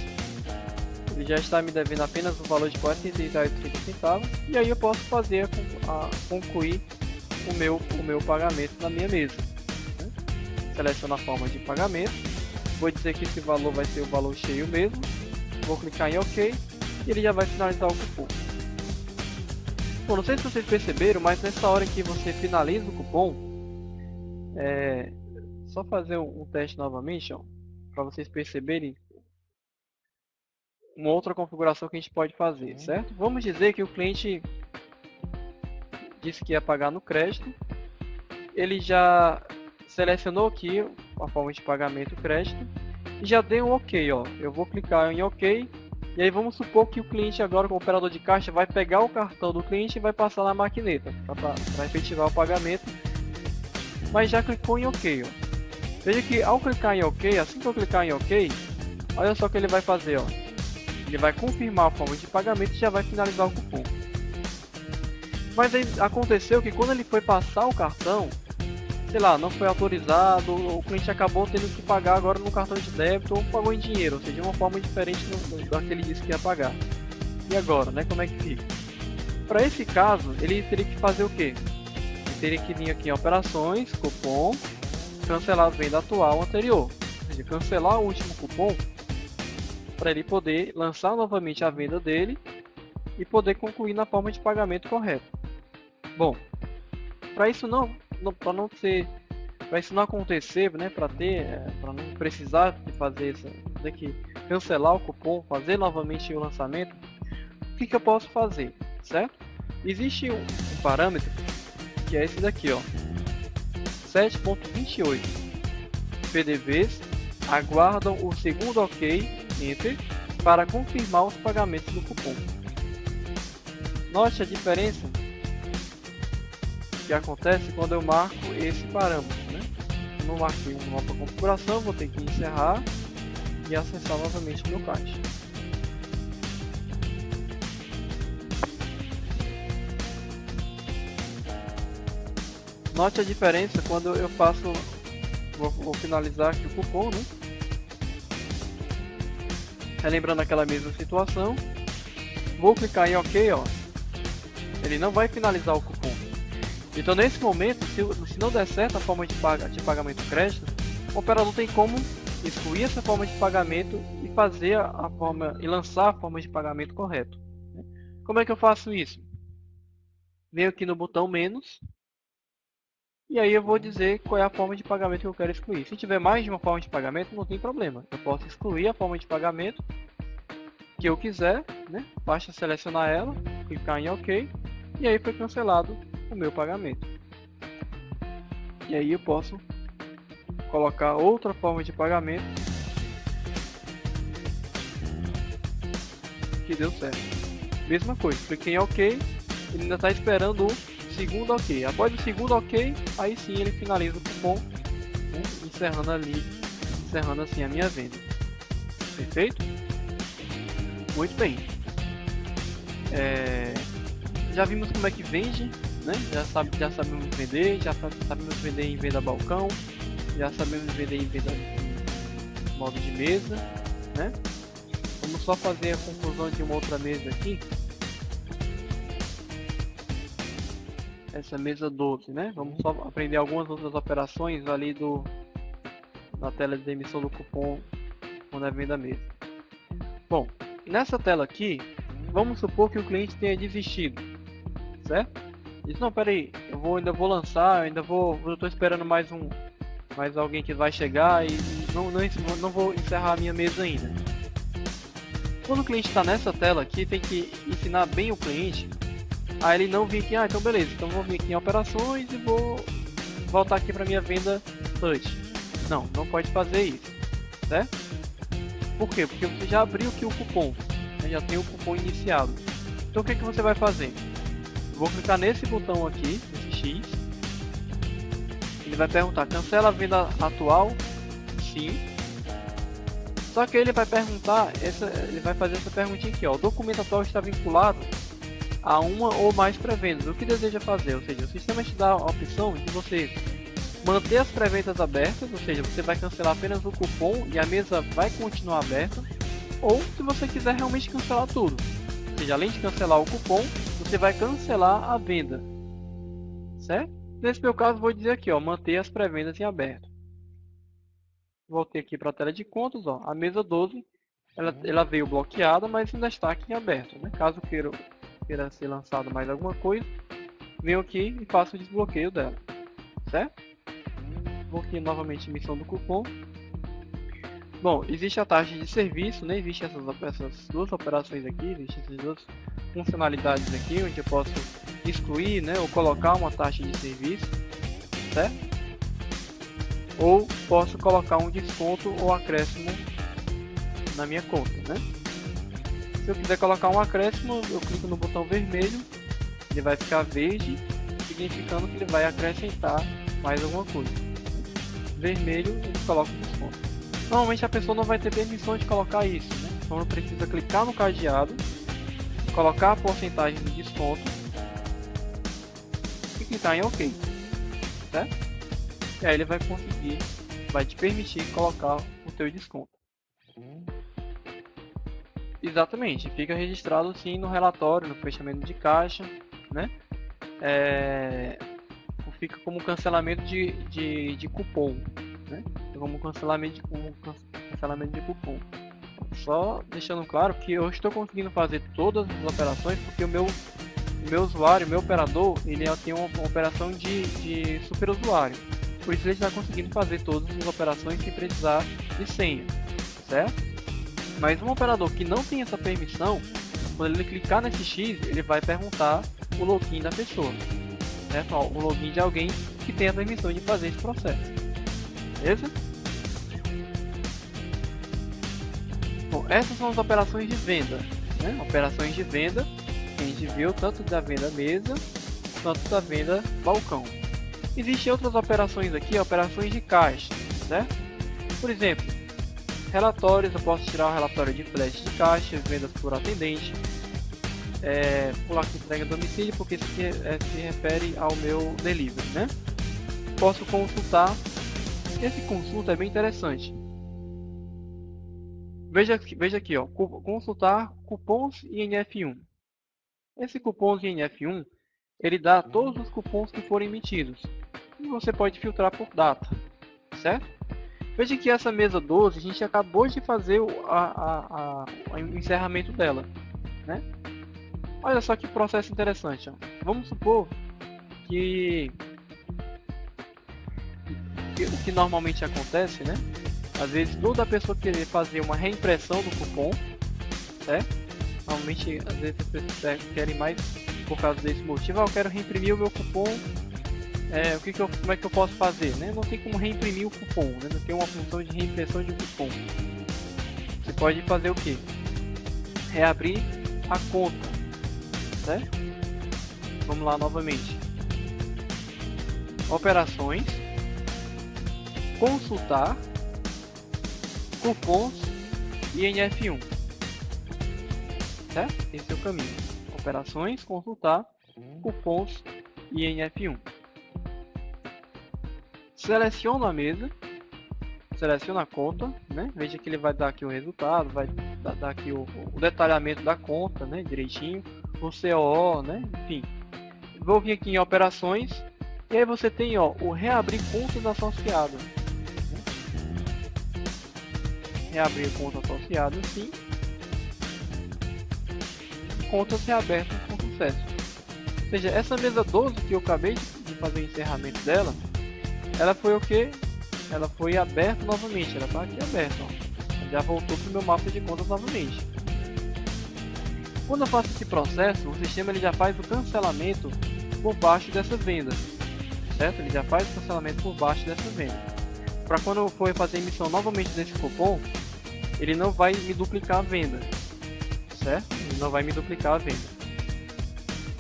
Ele já está me devendo apenas o valor de R$48,30. E aí eu posso fazer concluir o meu pagamento na minha mesa, né? Seleciono a forma de pagamento. Vou dizer que esse valor vai ser o valor cheio mesmo. Vou clicar em OK e ele já vai finalizar o cupom. Bom, não sei se vocês perceberam, mas nessa hora que você finaliza o cupom, só fazer um teste novamente, para vocês perceberem uma outra configuração que a gente pode fazer, certo? Vamos dizer que o cliente disse que ia pagar no crédito, ele já selecionou aqui a forma de pagamento crédito e já deu um OK, ó. Eu vou clicar em OK e aí vamos supor que o cliente agora, com o operador de caixa, vai pegar o cartão do cliente e vai passar na maquineta para efetivar o pagamento, mas já clicou em OK, ó. Veja que ao clicar em OK, assim que eu clicar em OK, olha só o que ele vai fazer, ó. Ele vai confirmar a forma de pagamento e já vai finalizar o cupom. Mas aí aconteceu que quando ele foi passar o cartão, sei lá, não foi autorizado, o cliente acabou tendo que pagar agora no cartão de débito ou pagou em dinheiro, ou seja, uma forma diferente daquele disse que ia pagar. E agora, né? Como é que fica? Para esse caso, ele teria que fazer o quê? Ele teria que vir aqui em operações, cupom, cancelar a venda atual anterior, ou seja, cancelar o último cupom para ele poder lançar novamente a venda dele e poder concluir na forma de pagamento correta. Bom, para isso não acontecer, né, para não precisar de fazer isso, ter que cancelar o cupom, fazer novamente o lançamento, o que eu posso fazer, certo? Existe um parâmetro que é esse daqui, ó. 7.28 PDVs aguardam o segundo OK, Enter, para confirmar os pagamentos do cupom. Note a diferença que acontece quando eu marco esse parâmetro, né? Eu não marquei uma nova configuração, vou ter que encerrar e acessar novamente o meu caixa. Note a diferença quando eu faço, vou finalizar aqui o cupom, né? Relembrando aquela mesma situação, vou clicar em OK, ó. Ele não vai finalizar o cupom. Então nesse momento, se não der certo a forma de pagamento crédito, o operador tem como excluir essa forma de pagamento e fazer e lançar a forma de pagamento correto. Como é que eu faço isso? Venho aqui no botão menos. E aí eu vou dizer qual é a forma de pagamento que eu quero excluir. Se tiver mais de uma forma de pagamento, não tem problema. Eu posso excluir a forma de pagamento que eu quiser, né? Basta selecionar ela, clicar em OK, e aí foi cancelado o meu pagamento. E aí eu posso colocar outra forma de pagamento que deu certo. Mesma coisa, cliquei em OK, ele ainda está esperando o segundo OK. Após o segundo OK, aí sim ele finaliza o cupom, né? Encerrando assim a minha venda. Perfeito? Muito bem. Já vimos como é que vende, né? Já sabemos vender, já sabemos vender em venda balcão, já sabemos vender em venda em modo de mesa, né? Vamos só fazer a conclusão de uma outra mesa aqui. Essa mesa 12, né? Vamos só aprender algumas outras operações ali na tela de emissão do cupom quando é venda mesa. Bom, nessa tela aqui, vamos supor que o cliente tenha desistido, certo? Diz, não, peraí, eu ainda vou lançar, eu estou esperando mais alguém que vai chegar e não vou encerrar a minha mesa ainda. Quando o cliente está nessa tela aqui, tem que ensinar bem o cliente. Aí ele não vir aqui, então beleza, então vou vir aqui em operações e vou voltar aqui para minha venda touch. Não pode fazer isso, certo? Por quê? Porque você já abriu aqui o cupom, né? Já tem o cupom iniciado. Então o que você vai fazer? Eu vou clicar nesse botão aqui, nesse X. Ele vai perguntar, cancela a venda atual? Sim. Só que ele vai perguntar, ele vai fazer essa perguntinha aqui, ó. O documento atual está vinculado a uma ou mais pré-vendas. O que deseja fazer? Ou seja, o sistema te dá a opção de você manter as pré-vendas abertas, ou seja, você vai cancelar apenas o cupom e a mesa vai continuar aberta, ou se você quiser realmente cancelar tudo. Ou seja, além de cancelar o cupom, você vai cancelar a venda, certo? Nesse meu caso, vou dizer aqui, ó, manter as pré-vendas em aberto. Voltei aqui para a tela de contas, ó, a mesa 12, ela veio bloqueada, mas ainda está aqui em aberto, né? Caso queira ser lançado mais alguma coisa, venho aqui e faço o desbloqueio dela, certo? Vou aqui novamente emissão do cupom. Bom, existe a taxa de serviço, né? Existem essas duas operações aqui, existem essas duas funcionalidades aqui, onde eu posso excluir, né? Ou colocar uma taxa de serviço, certo? Ou posso colocar um desconto ou acréscimo na minha conta, né? Se eu quiser colocar um acréscimo, eu clico no botão vermelho, ele vai ficar verde, significando que ele vai acrescentar mais alguma coisa. Vermelho, ele coloca o desconto. Normalmente a pessoa não vai ter permissão de colocar isso, né? Então precisa clicar no cadeado, colocar a porcentagem de desconto e clicar em OK, certo? E aí ele vai conseguir, vai te permitir colocar o teu desconto. Exatamente, fica registrado sim no relatório, no fechamento de caixa, né? Fica como cancelamento de cupom, né? Como cancelamento de cupom. Só deixando claro que eu estou conseguindo fazer todas as operações porque o meu usuário, o meu operador, ele tem uma operação de super usuário. Por isso ele está conseguindo fazer todas as operações sem precisar de senha, certo? Mas um operador que não tem essa permissão, quando ele clicar nesse X, ele vai perguntar o login da pessoa, certo? Ó, o login de alguém que tem a permissão de fazer esse processo, beleza? Bom, essas são as operações de venda, né? Operações de venda que a gente viu tanto da venda mesa quanto da venda balcão. Existem outras operações aqui, operações de caixa, certo? Por exemplo, relatórios, eu posso tirar o relatório de flash de caixa, vendas por atendente, pular aqui entrega a domicílio, porque se refere ao meu delivery, né? Posso consultar, esse consulta é bem interessante. Veja aqui, ó, consultar cupons INF1. Esse cupom INF1, ele dá todos os cupons que forem emitidos. E você pode filtrar por data, certo? Veja que essa mesa 12, a gente acabou de fazer o encerramento dela, né? Olha só que processo interessante, ó. Vamos supor que o que normalmente acontece, né? Às vezes toda a pessoa querer fazer uma reimpressão do cupom, certo? Normalmente, às vezes as pessoas querem mais por causa desse motivo. Eu quero reimprimir o meu cupom. Como é que eu posso fazer, né? Não tem como reimprimir o cupom, né? Não tem uma função de reimpressão de cupom. Você pode fazer o que? Reabrir a conta, certo? Vamos lá novamente. Operações, consultar, cupons e INF1, certo? Esse é o caminho. Operações, consultar, cupons e INF1. Seleciono a mesa, seleciono a conta, né? Veja que ele vai dar aqui o resultado, vai dar aqui o detalhamento da conta, né? Direitinho, o COO, né? Enfim, vou vir aqui em operações e aí você tem, ó, o reabrir contas associadas, né? Reabrir conta associada, sim. Contas reabertas com sucesso. Ou seja, essa mesa 12 que eu acabei de fazer o encerramento dela, ela foi o que? Ela foi aberta novamente, ela está aqui aberta, ó. Já voltou para o meu mapa de contas novamente. Quando eu faço esse processo, o sistema ele já faz o cancelamento por baixo dessa venda, certo? Ele já faz o cancelamento por baixo dessa venda. Para quando eu for fazer a emissão novamente desse cupom, ele não vai me duplicar a venda, certo? Ele não vai me duplicar a venda.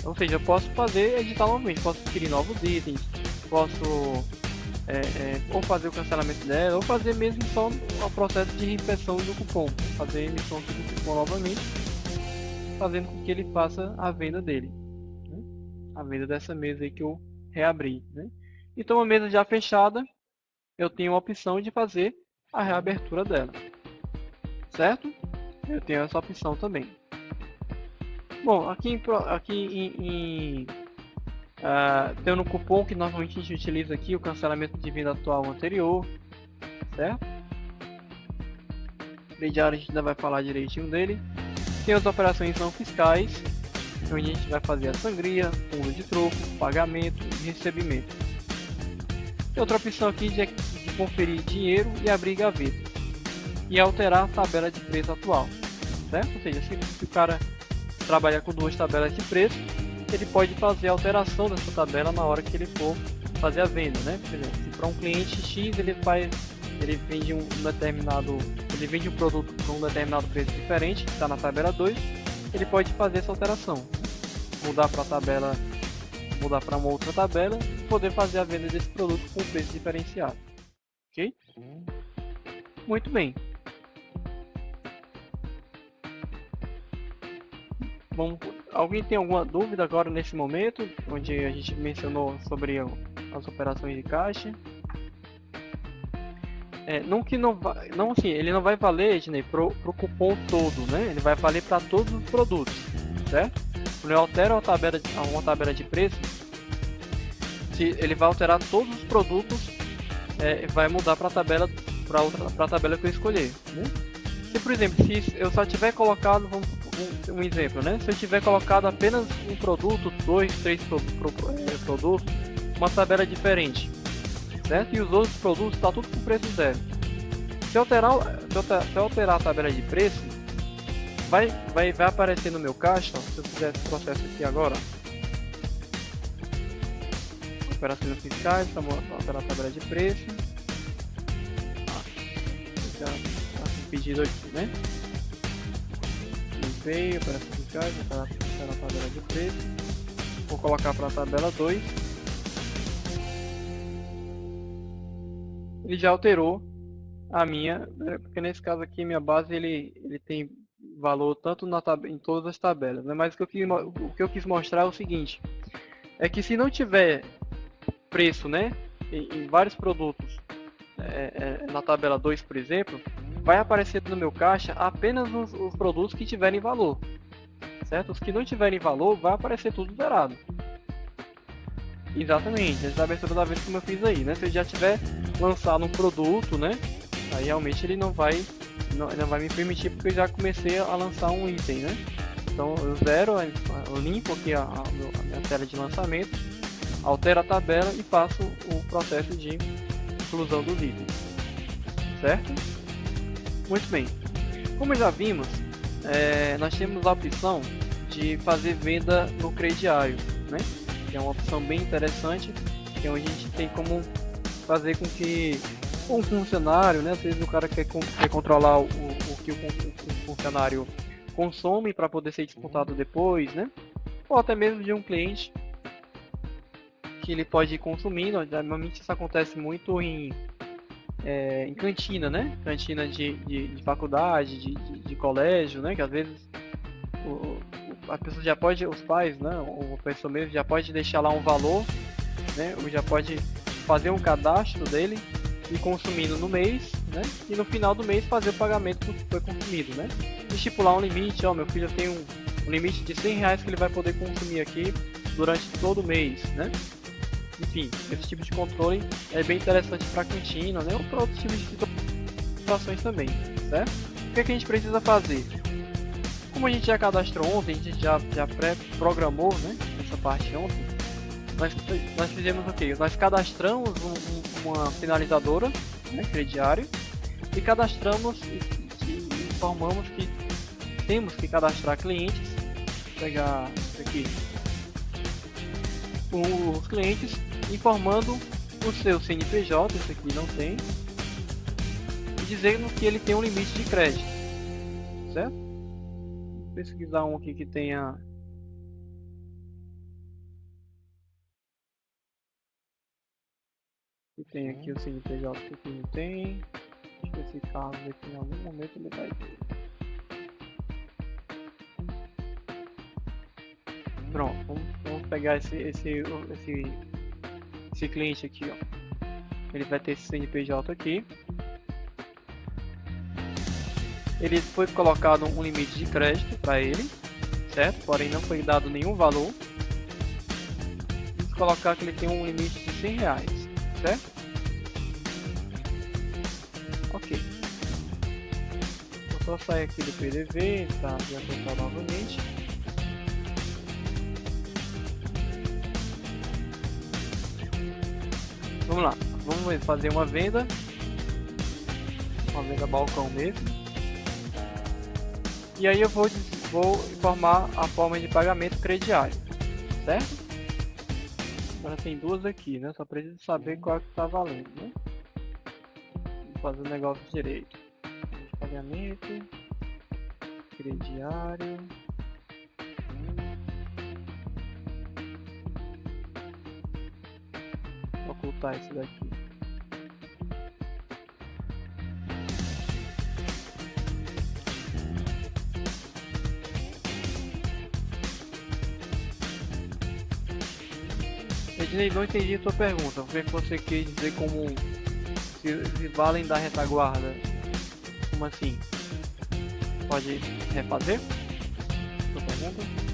Ou seja, eu posso editar novamente, posso adquirir novos itens, posso ou fazer o cancelamento dela, ou fazer mesmo só o processo de reimpressão do cupom, fazer a emissão do cupom novamente, fazendo com que ele faça a venda dele, né? A venda dessa mesa aí que eu reabri, né? Então, a mesa já fechada, eu tenho a opção de fazer a reabertura dela, certo? Eu tenho essa opção também. Bom, aqui tem no cupom que normalmente a gente utiliza aqui o cancelamento de venda atual anterior, certo? Crediário a gente ainda vai falar direitinho dele. Tem as operações não fiscais, onde a gente vai fazer a sangria, fundo de troco, pagamento e recebimento. Tem outra opção aqui de conferir dinheiro e abrir gaveta e alterar a tabela de preço atual, certo? Ou seja, se o cara trabalhar com duas tabelas de preço, ele pode fazer a alteração dessa tabela na hora que ele for fazer a venda, né? Por exemplo, se para um cliente X ele vende ele vende um produto por um determinado preço diferente, que está na tabela 2, ele pode fazer essa alteração, mudar para uma outra tabela e poder fazer a venda desse produto com preço diferenciado, ok? Muito bem. Bom, alguém tem alguma dúvida agora nesse momento, onde a gente mencionou sobre as operações de caixa? Ele não vai valer, Ednei, pro cupom todo, né? Ele vai valer para todos os produtos, certo? Quando eu altero uma tabela de preço, ele vai alterar todos os produtos, vai mudar para a tabela que eu escolher, né? Se, por exemplo, se eu só tiver colocado, um exemplo, né? Se eu tiver colocado apenas um produto, 2, 3 produtos, uma tabela diferente, certo? E os outros produtos está tudo com preço zero. Se eu alterar a tabela de preço, vai aparecer no meu caixa, ó, se eu fizer esse processo aqui agora, operações fiscais, alterar a tabela de preço, pedido aqui, né? Veio, operações fiscais, alterar a tabela de preço, vou colocar para a tabela 2. Ele já alterou a minha, né, porque nesse caso aqui minha base ele tem valor tanto em todas as tabelas, né? Mas o que eu quis mostrar é o seguinte, é que se não tiver preço, né, em vários produtos, na tabela 2, por exemplo, vai aparecer no meu caixa apenas os produtos que tiverem valor, certo? Os que não tiverem valor, vai aparecer tudo zerado. Exatamente, essa abertura da vez como eu fiz aí, né? Se eu já tiver lançado um produto, né? Aí realmente ele não vai me permitir, porque eu já comecei a lançar um item, né? Então eu eu limpo aqui a minha tela de lançamento, altero a tabela e faço o processo de inclusão dos itens, certo? Muito bem. Como já vimos, nós temos a opção de fazer venda no crediário, né? Que é uma opção bem interessante, que é onde a gente tem como fazer com que um funcionário, né? Às vezes o cara quer controlar o que o funcionário consome para poder ser descontado depois, né? Ou até mesmo de um cliente que ele pode ir consumindo. Normalmente isso acontece muito em cantina, né? Cantina de faculdade, de colégio, né? Que às vezes a pessoa já pode, os pais, né? Ou a pessoa mesmo já pode deixar lá um valor, né? Ou já pode fazer um cadastro dele e consumindo no mês, né? E no final do mês fazer o pagamento do que foi consumido, né? Estipular um limite, ó, meu filho tem um limite de R$100 que ele vai poder consumir aqui durante todo o mês, né? Enfim, esse tipo de controle é bem interessante para a cantina, né? Ou para outros tipos de situações também, certo? O que a gente precisa fazer? Como a gente já cadastrou ontem, a gente já pré-programou, né? Essa parte ontem, nós fizemos o quê? Nós cadastramos uma finalizadora, né? Crediário, e cadastramos e informamos que temos que cadastrar clientes. Vou pegar isso aqui. Os clientes informando o seu CNPJ, esse aqui não tem, dizendo que ele tem um limite de crédito, certo? Vou pesquisar um aqui que tenha... que tem aqui o CNPJ que aqui não tem. Acho que esse caso aqui em algum momento ele vai ter. Pronto, vamos pegar esse cliente aqui, ó. Ele vai ter esse CNPJ aqui. Ele foi colocado um limite de crédito para ele, certo? Porém não foi dado nenhum valor. Vamos colocar que ele tem um limite de R$100, certo? Ok. Vou só sair aqui do PDV para apertar novamente. Vamos lá, vamos fazer uma venda balcão mesmo. E aí eu vou informar a forma de pagamento crediário, certo? Agora tem duas aqui, né? Só preciso saber qual que está valendo, né? Vou fazer o negócio direito. Pagamento crediário. Vou ocultar esse daqui. Ednei, não entendi a sua pergunta. O que você quer dizer como se valem da retaguarda? Como assim? Pode refazer sua pergunta?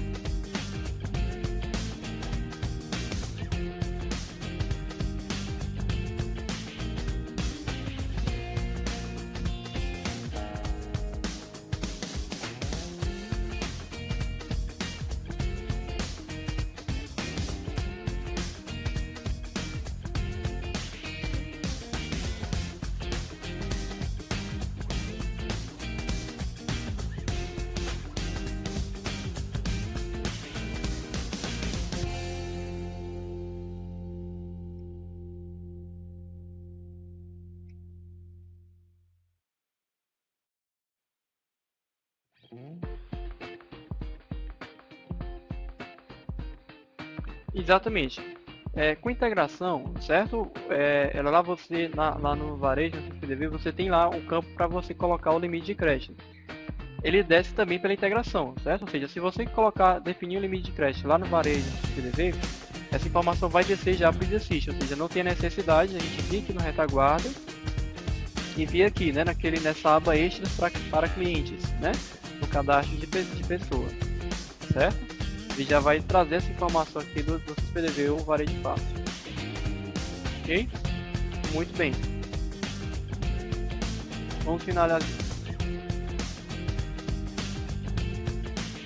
Exatamente. Com integração, certo? Lá no varejo, no PDV, você tem lá um campo para você colocar o limite de crédito. Ele desce também pela integração, certo? Ou seja, se você definir o limite de crédito lá no varejo, no PDV, essa informação vai descer já para o exercício, ou seja, não tem necessidade, a gente vir aqui no retaguarda e vir aqui, né, nessa aba extras para clientes, né? No cadastro de pessoa, certo? Ele já vai trazer essa informação aqui do PDV ou varejo fácil. Ok? Muito bem. Vamos finalizar.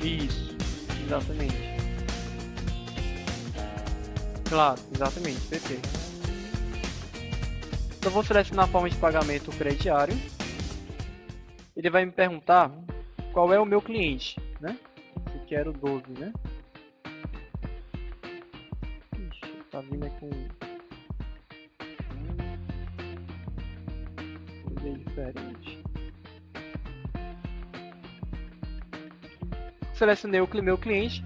Isso, exatamente. Claro, exatamente, perfeito. Então vou selecionar a forma de pagamento crediário. Ele vai me perguntar qual é o meu cliente, né? Se quero 12, né? Tá vindo aqui coisa diferente. Selecionei o meu cliente.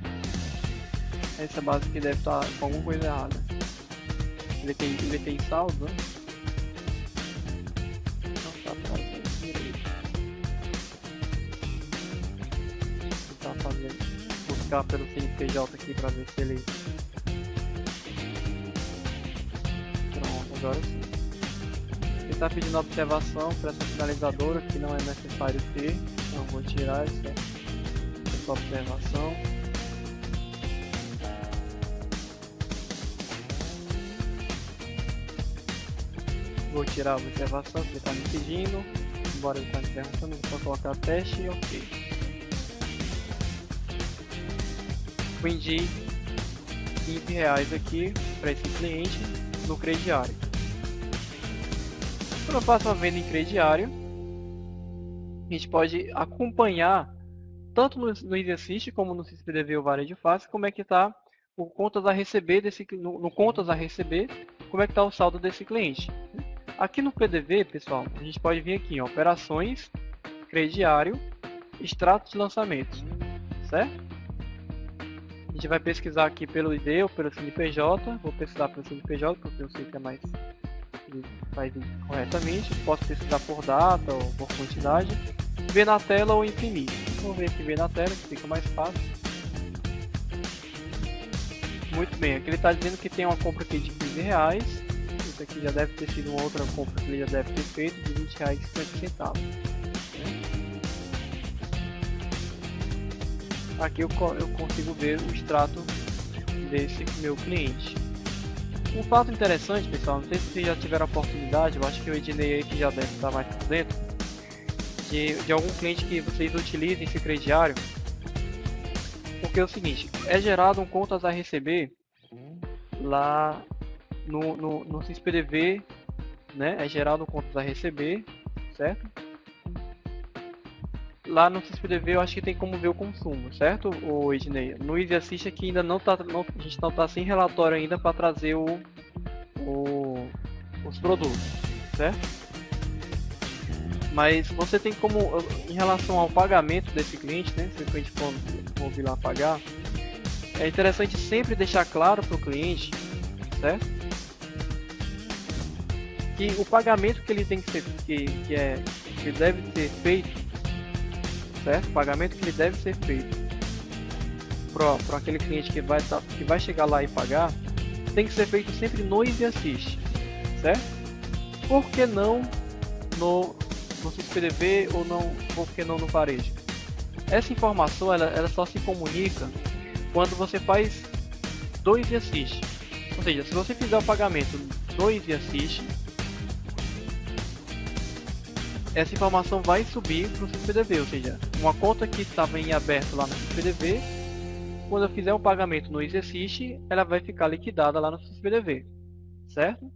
Essa base aqui deve estar com alguma coisa errada. Ele tem saldo, né? Não tá fazendo direito. Vou tentar buscar pelo CNPJ aqui para ver se ele... Agora sim. Ele está pedindo observação para essa finalizadora que não é necessário ter. Então vou tirar essa observação. Vou tirar a observação que ele está me pedindo. Embora ele está me perguntando, vou só colocar teste e ok. Vendi R$15 aqui para esse cliente no crediário. Quando eu faço uma venda em crediário, a gente pode acompanhar tanto no exercício como no CISPDV ou varejo fácil como é que está o contas a receber no contas a receber, como é que está o saldo desse cliente. Aqui no PDV, pessoal, a gente pode vir aqui em operações, crediário, extrato de lançamentos, certo? A gente vai pesquisar aqui pelo ID ou pelo CNPJ. Vou pesquisar pelo CNPJ porque eu sei que é mais, ele faz corretamente. Posso pesquisar por data ou por quantidade, ver na tela ou imprimir. Vou ver aqui, ver na tela, que fica mais fácil. Muito bem, aqui ele está dizendo que tem uma compra aqui de R$15. Isso aqui já deve ter sido uma outra compra que ele já deve ter feito de R$20,50. Aqui eu consigo ver o extrato desse meu cliente. Um fato interessante, pessoal, não sei se vocês já tiveram a oportunidade, eu acho que o Ednei aí que já deve estar mais por dentro, de algum cliente que vocês utilizem esse crediário. Porque é o seguinte, é gerado um contas a receber lá no SysPDV, né? É gerado um contas a receber, certo? Lá no SysPDV eu acho que tem como ver o consumo, certo, o Ednei? No Easy Assist aqui ainda não tá, a gente não está sem relatório ainda para trazer os produtos, certo? Mas você tem como, em relação ao pagamento desse cliente, né? Se o cliente for vir lá pagar, é interessante sempre deixar claro para o cliente, certo? Que o pagamento que ele tem que ser, que deve ser feito, certo? O pagamento que ele deve ser feito para aquele cliente que vai chegar lá e pagar, tem que ser feito sempre no Easy Assist, certo? Por que não no SysPDV ou não, por que não no varejo? Essa informação ela só se comunica quando você faz do Easy Assist. Ou seja, se você fizer o pagamento do Easy Assist, essa informação vai subir para o SysPDV, ou seja, uma conta que estava em aberto lá no SysPDV, quando eu fizer o pagamento no Easy Assist, ela vai ficar liquidada lá no SysPDV, certo?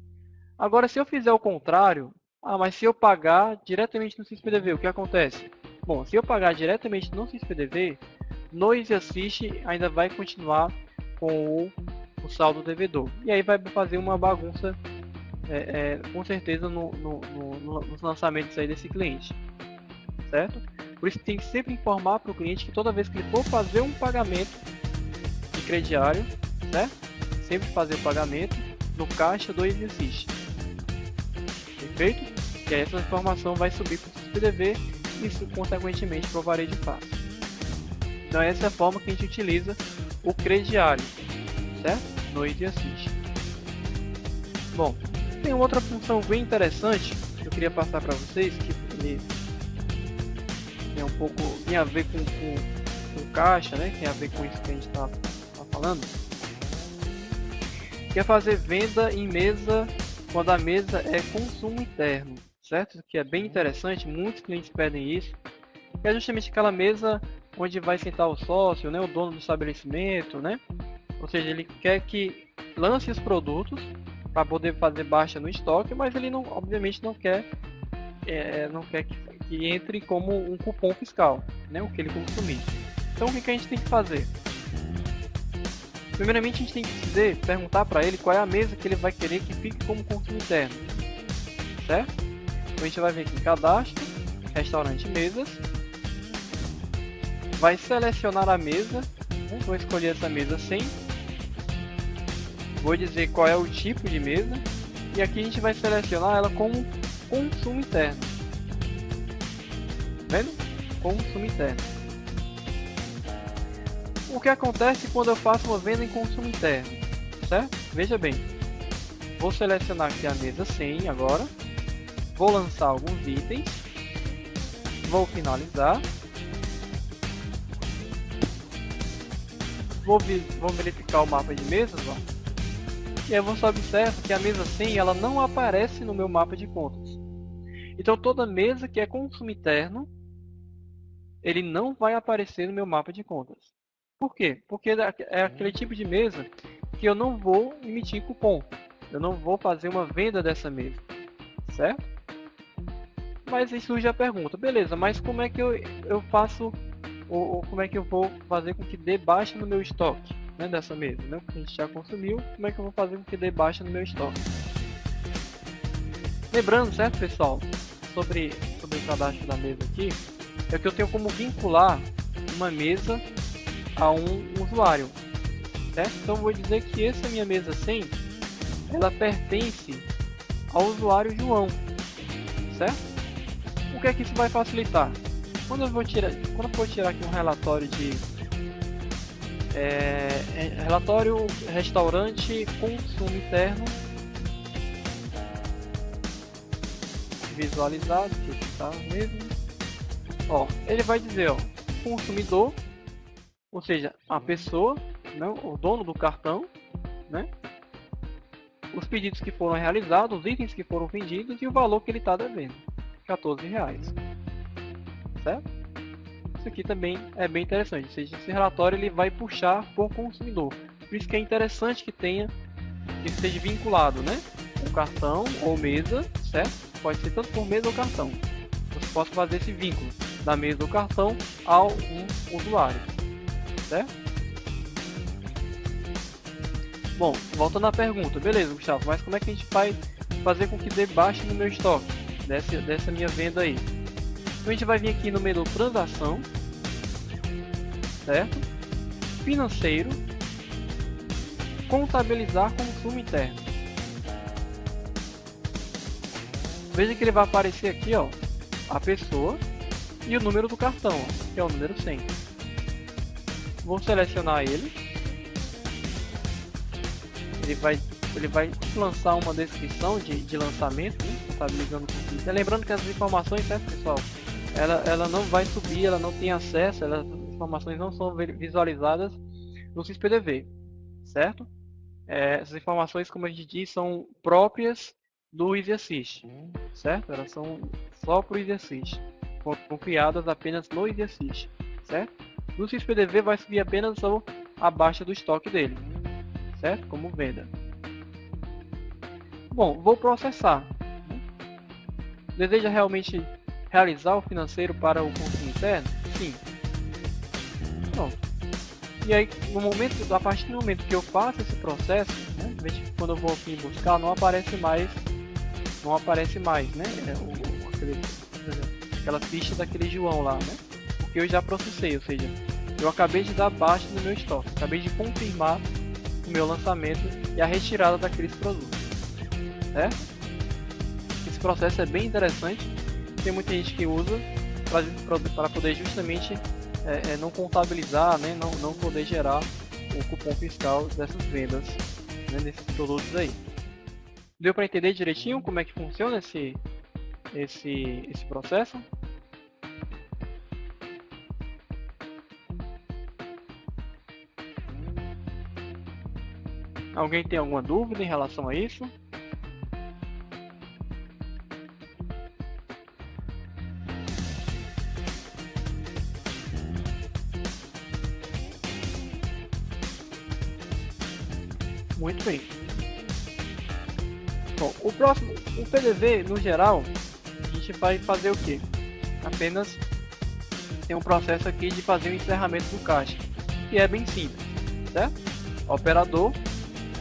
Agora, se eu fizer o contrário, mas se eu pagar diretamente no SysPDV, o que acontece? Bom, se eu pagar diretamente no SysPDV, no Easy Assist ainda vai continuar com o saldo devedor. E aí vai fazer uma bagunça, com certeza, nos lançamentos aí desse cliente, certo? Por isso tem que sempre informar para o cliente que toda vez que ele for fazer um pagamento de crediário, certo? Sempre fazer o pagamento no caixa do Easy Assist. Perfeito? E aí essa informação vai subir para o SysPDV e isso, consequentemente, para o varejo fácil. Então essa é a forma que a gente utiliza o crediário, certo? No Easy Assist. Bom, tem outra função bem interessante que eu queria passar para vocês, que ele tem a ver com caixa, né? Tem a ver com isso que a gente está falando. Que é fazer venda em mesa quando a mesa é consumo interno, certo? Isso que é bem interessante, muitos clientes pedem isso. Que é justamente aquela mesa onde vai sentar o sócio, né? O dono do estabelecimento, né? Ou seja, ele quer que lance os produtos para poder fazer baixa no estoque, mas ele não, obviamente não quer que entre como um cupom fiscal, né, o que ele consumir. Então o que a gente tem que fazer? Primeiramente a gente tem que perguntar para ele qual é a mesa que ele vai querer que fique como consumo interno, certo? Então a gente vai vir aqui em cadastro, restaurante mesas, vai selecionar a mesa, né? Vou escolher essa mesa 100. Vou dizer qual é o tipo de mesa e aqui a gente vai selecionar ela como consumo interno. Tá vendo? Consumo interno. O que acontece quando eu faço uma venda em consumo interno? Certo? Veja bem. Vou selecionar aqui a mesa 100 agora. Vou lançar alguns itens. Vou finalizar. Vou verificar o mapa de mesas, ó. E aí você observa que a mesa 100 ela não aparece no meu mapa de contas. Então toda mesa que é consumo interno, ele não vai aparecer no meu mapa de contas. Por quê? Porque é aquele tipo de mesa que eu não vou emitir cupom. Eu não vou fazer uma venda dessa mesa, certo? Mas aí surge a pergunta, beleza, mas como é que eu faço, ou como é que eu vou fazer com que dê baixa no meu estoque? Né, dessa mesa, né? O que a gente já consumiu, como é que eu vou fazer com que dê baixa no meu estoque? Lembrando, certo, pessoal, sobre o cadastro da mesa aqui, é que eu tenho como vincular uma mesa a um usuário, certo? Então eu vou dizer que essa minha mesa 100, ela pertence ao usuário João, certo? O que é que isso vai facilitar? Quando eu for tirar aqui um relatório de relatório restaurante consumo interno visualizado, que está mesmo, ó, ele vai dizer, ó, consumidor, ou seja, a pessoa, não, o dono do cartão, né? Os pedidos que foram realizados, os itens que foram vendidos e o valor que ele está devendo, R$14, certo? Isso aqui também é bem interessante, ou seja, esse relatório ele vai puxar por consumidor. Por isso que é interessante que tenha, que esteja vinculado, né? O cartão ou mesa, certo? Pode ser tanto por mesa ou cartão. Você pode fazer esse vínculo da mesa ou cartão ao um usuário, certo? Bom, voltando à pergunta, beleza, Gustavo, mas como é que a gente vai fazer com que dê baixa no meu estoque dessa minha venda aí? Então a gente vai vir aqui no menu transação, certo? Financeiro, contabilizar consumo interno. Veja que ele vai aparecer aqui, ó, a pessoa e o número do cartão, ó, que é o número 100. Vou selecionar ele. Ele vai lançar uma descrição de lançamento, né, contabilizando o consumo interno. Lembrando que as informações, certo, pessoal? Ela não vai subir, ela não tem acesso, as informações não são visualizadas no SysPDV, certo? Essas informações, como a gente diz, são próprias do EasyAssist, certo? Elas são só para o EasyAssist, foram criadas apenas no EasyAssist, certo? No SysPDV vai subir apenas a baixa do estoque dele, certo? Como venda. Bom, vou processar. Deseja realmente realizar o financeiro para o consumo interno? Sim. Pronto. E aí, a partir do momento que eu faço esse processo, né, quando eu vou aqui buscar, não aparece mais, né, aquela ficha daquele João lá, né, porque eu já processei, ou seja, eu acabei de dar baixa no meu estoque, acabei de confirmar o meu lançamento e a retirada daqueles produtos, certo? Esse processo é bem interessante, tem muita gente que usa para poder justamente não contabilizar, né, não poder gerar o cupom fiscal dessas vendas, né, desses produtos aí. Deu para entender direitinho como é que funciona esse processo? Alguém tem alguma dúvida em relação a isso? Muito bem. Bom, o PDV no geral, a gente vai fazer o que? Apenas tem um processo aqui de fazer o encerramento do caixa, que é bem simples, certo? Operador,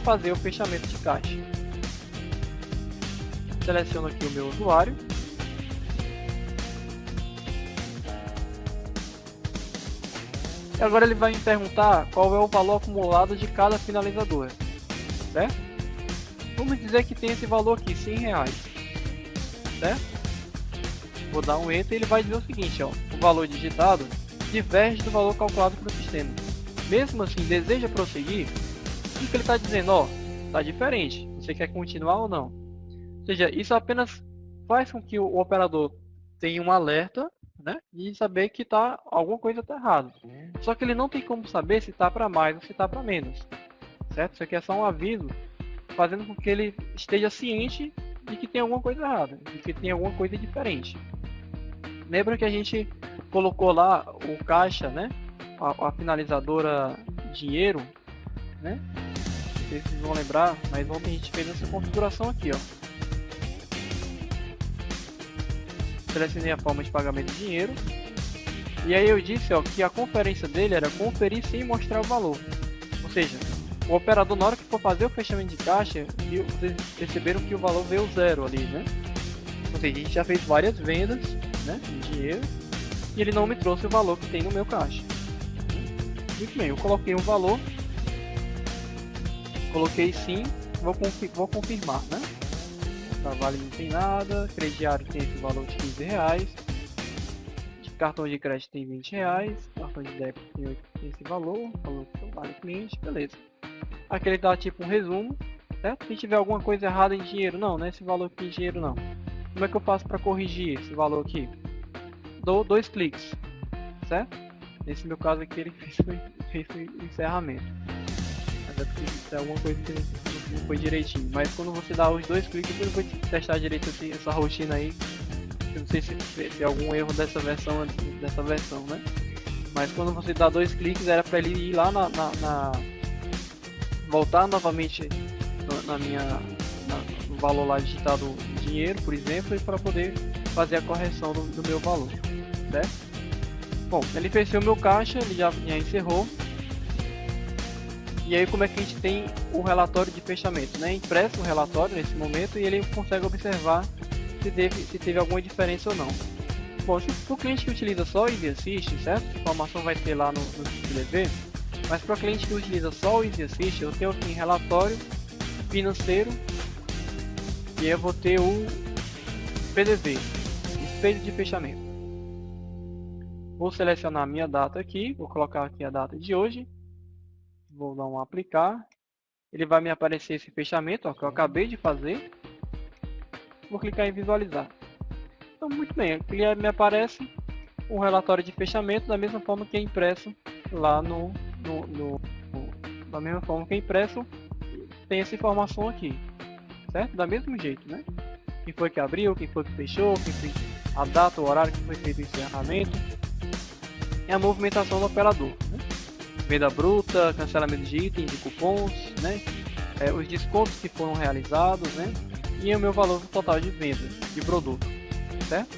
fazer o fechamento de caixa. Seleciono aqui o meu usuário. E agora ele vai me perguntar qual é o valor acumulado de cada finalizadora, certo? Vamos dizer que tem esse valor aqui, R$100, certo? Vou dar um Enter e ele vai dizer o seguinte, ó, o valor digitado diverge do valor calculado pelo sistema. Mesmo assim, deseja prosseguir? O que ele está dizendo? Ó, está diferente, você quer continuar ou não? Ou seja, isso apenas faz com que o operador tenha um alerta, né, e saber que alguma coisa está errada. Só que ele não tem como saber se está para mais ou se está para menos, certo? Isso aqui é só um aviso, fazendo com que ele esteja ciente de que tem alguma coisa errada, de que tem alguma coisa diferente. Lembra que a gente colocou lá o caixa, né, a finalizadora dinheiro, né? Não sei se vocês vão lembrar, mas ontem a gente fez essa configuração aqui, ó. Selecionei a forma de pagamento de dinheiro. E aí eu disse, ó, que a conferência dele era conferir sem mostrar o valor. Ou seja, o operador, na hora que for fazer o fechamento de caixa, vocês perceberam que o valor veio zero ali, né? Ou seja, a gente já fez várias vendas, né, de dinheiro, e ele não me trouxe o valor que tem no meu caixa. Muito bem, eu coloquei um valor, coloquei sim, vou confirmar, né? Vale não tem nada, crediário tem esse valor de R$ 15, de cartão de crédito tem R$ 20, cartão de débito tem esse valor que vale cliente, beleza. Aqui ele dá tipo um resumo, certo? Se tiver alguma coisa errada em dinheiro, não é esse valor aqui em dinheiro não. Como é que eu faço para corrigir esse valor aqui? Dou 2 cliques, certo? Nesse meu caso aqui ele fez o encerramento. Mas é porque isso é alguma coisa que não foi direitinho. Mas quando você dá os 2 cliques, depois eu vou testar direito essa rotina aí. Eu não sei se é algum erro dessa versão, né? Mas quando você dá 2 cliques, era para ele ir lá voltar novamente no valor lá digitado dinheiro, por exemplo, e para poder fazer a correção do meu valor, certo? Bom, ele fechou o meu caixa, ele já encerrou. E aí como é que a gente tem o relatório de fechamento, né? Impresso o relatório nesse momento e ele consegue observar se teve alguma diferença ou não. Bom, se para o cliente que utiliza só o Easy Assist, certo? A informação vai ter lá no PDV, mas para o cliente que utiliza só o Easy Assist, eu tenho aqui relatório financeiro e aí eu vou ter o PDV, espelho de fechamento. Vou selecionar a minha data aqui, vou colocar aqui a data de hoje, vou dar um aplicar, ele vai me aparecer esse fechamento, ó, que eu acabei de fazer, vou clicar em visualizar. Então, muito bem, aqui me aparece um relatório de fechamento da mesma forma que é impresso lá da mesma forma que é impresso, tem essa informação aqui, certo? Da mesmo jeito, né? Quem foi que abriu, quem foi que fechou, quem foi a data, o horário que foi feito o encerramento, e a movimentação do operador, né? Venda bruta, cancelamento de itens, de cupons, né? Os descontos que foram realizados, né? E o meu valor total de venda de produto, certo?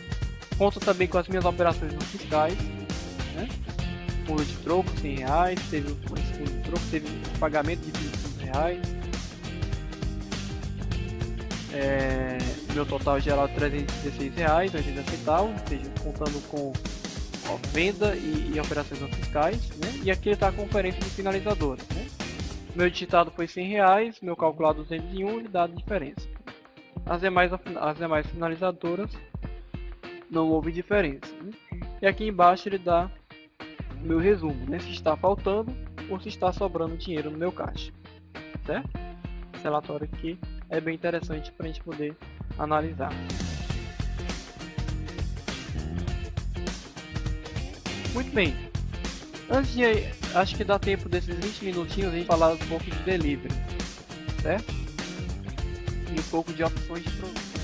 Conto também com as minhas operações não fiscais, né? Fundo de troco, R$100, teve um fundo de troco, teve um pagamento de R$25. Meu total geral é R$316,80, ou seja, contando com venda e operações não fiscais, né? E aqui está a conferência de finalizadoras, né? Meu digitado foi R$100, meu calculado 201 e dado diferença. As demais finalizadoras não houve diferença, né? E aqui embaixo ele dá o meu resumo, né? Se está faltando ou se está sobrando dinheiro no meu caixa, certo? Esse relatório aqui é bem interessante para a gente poder analisar. Muito bem. Antes de, acho que dá tempo desses 20 minutinhos a gente falar um pouco de delivery, certo? E um pouco de opções de produto.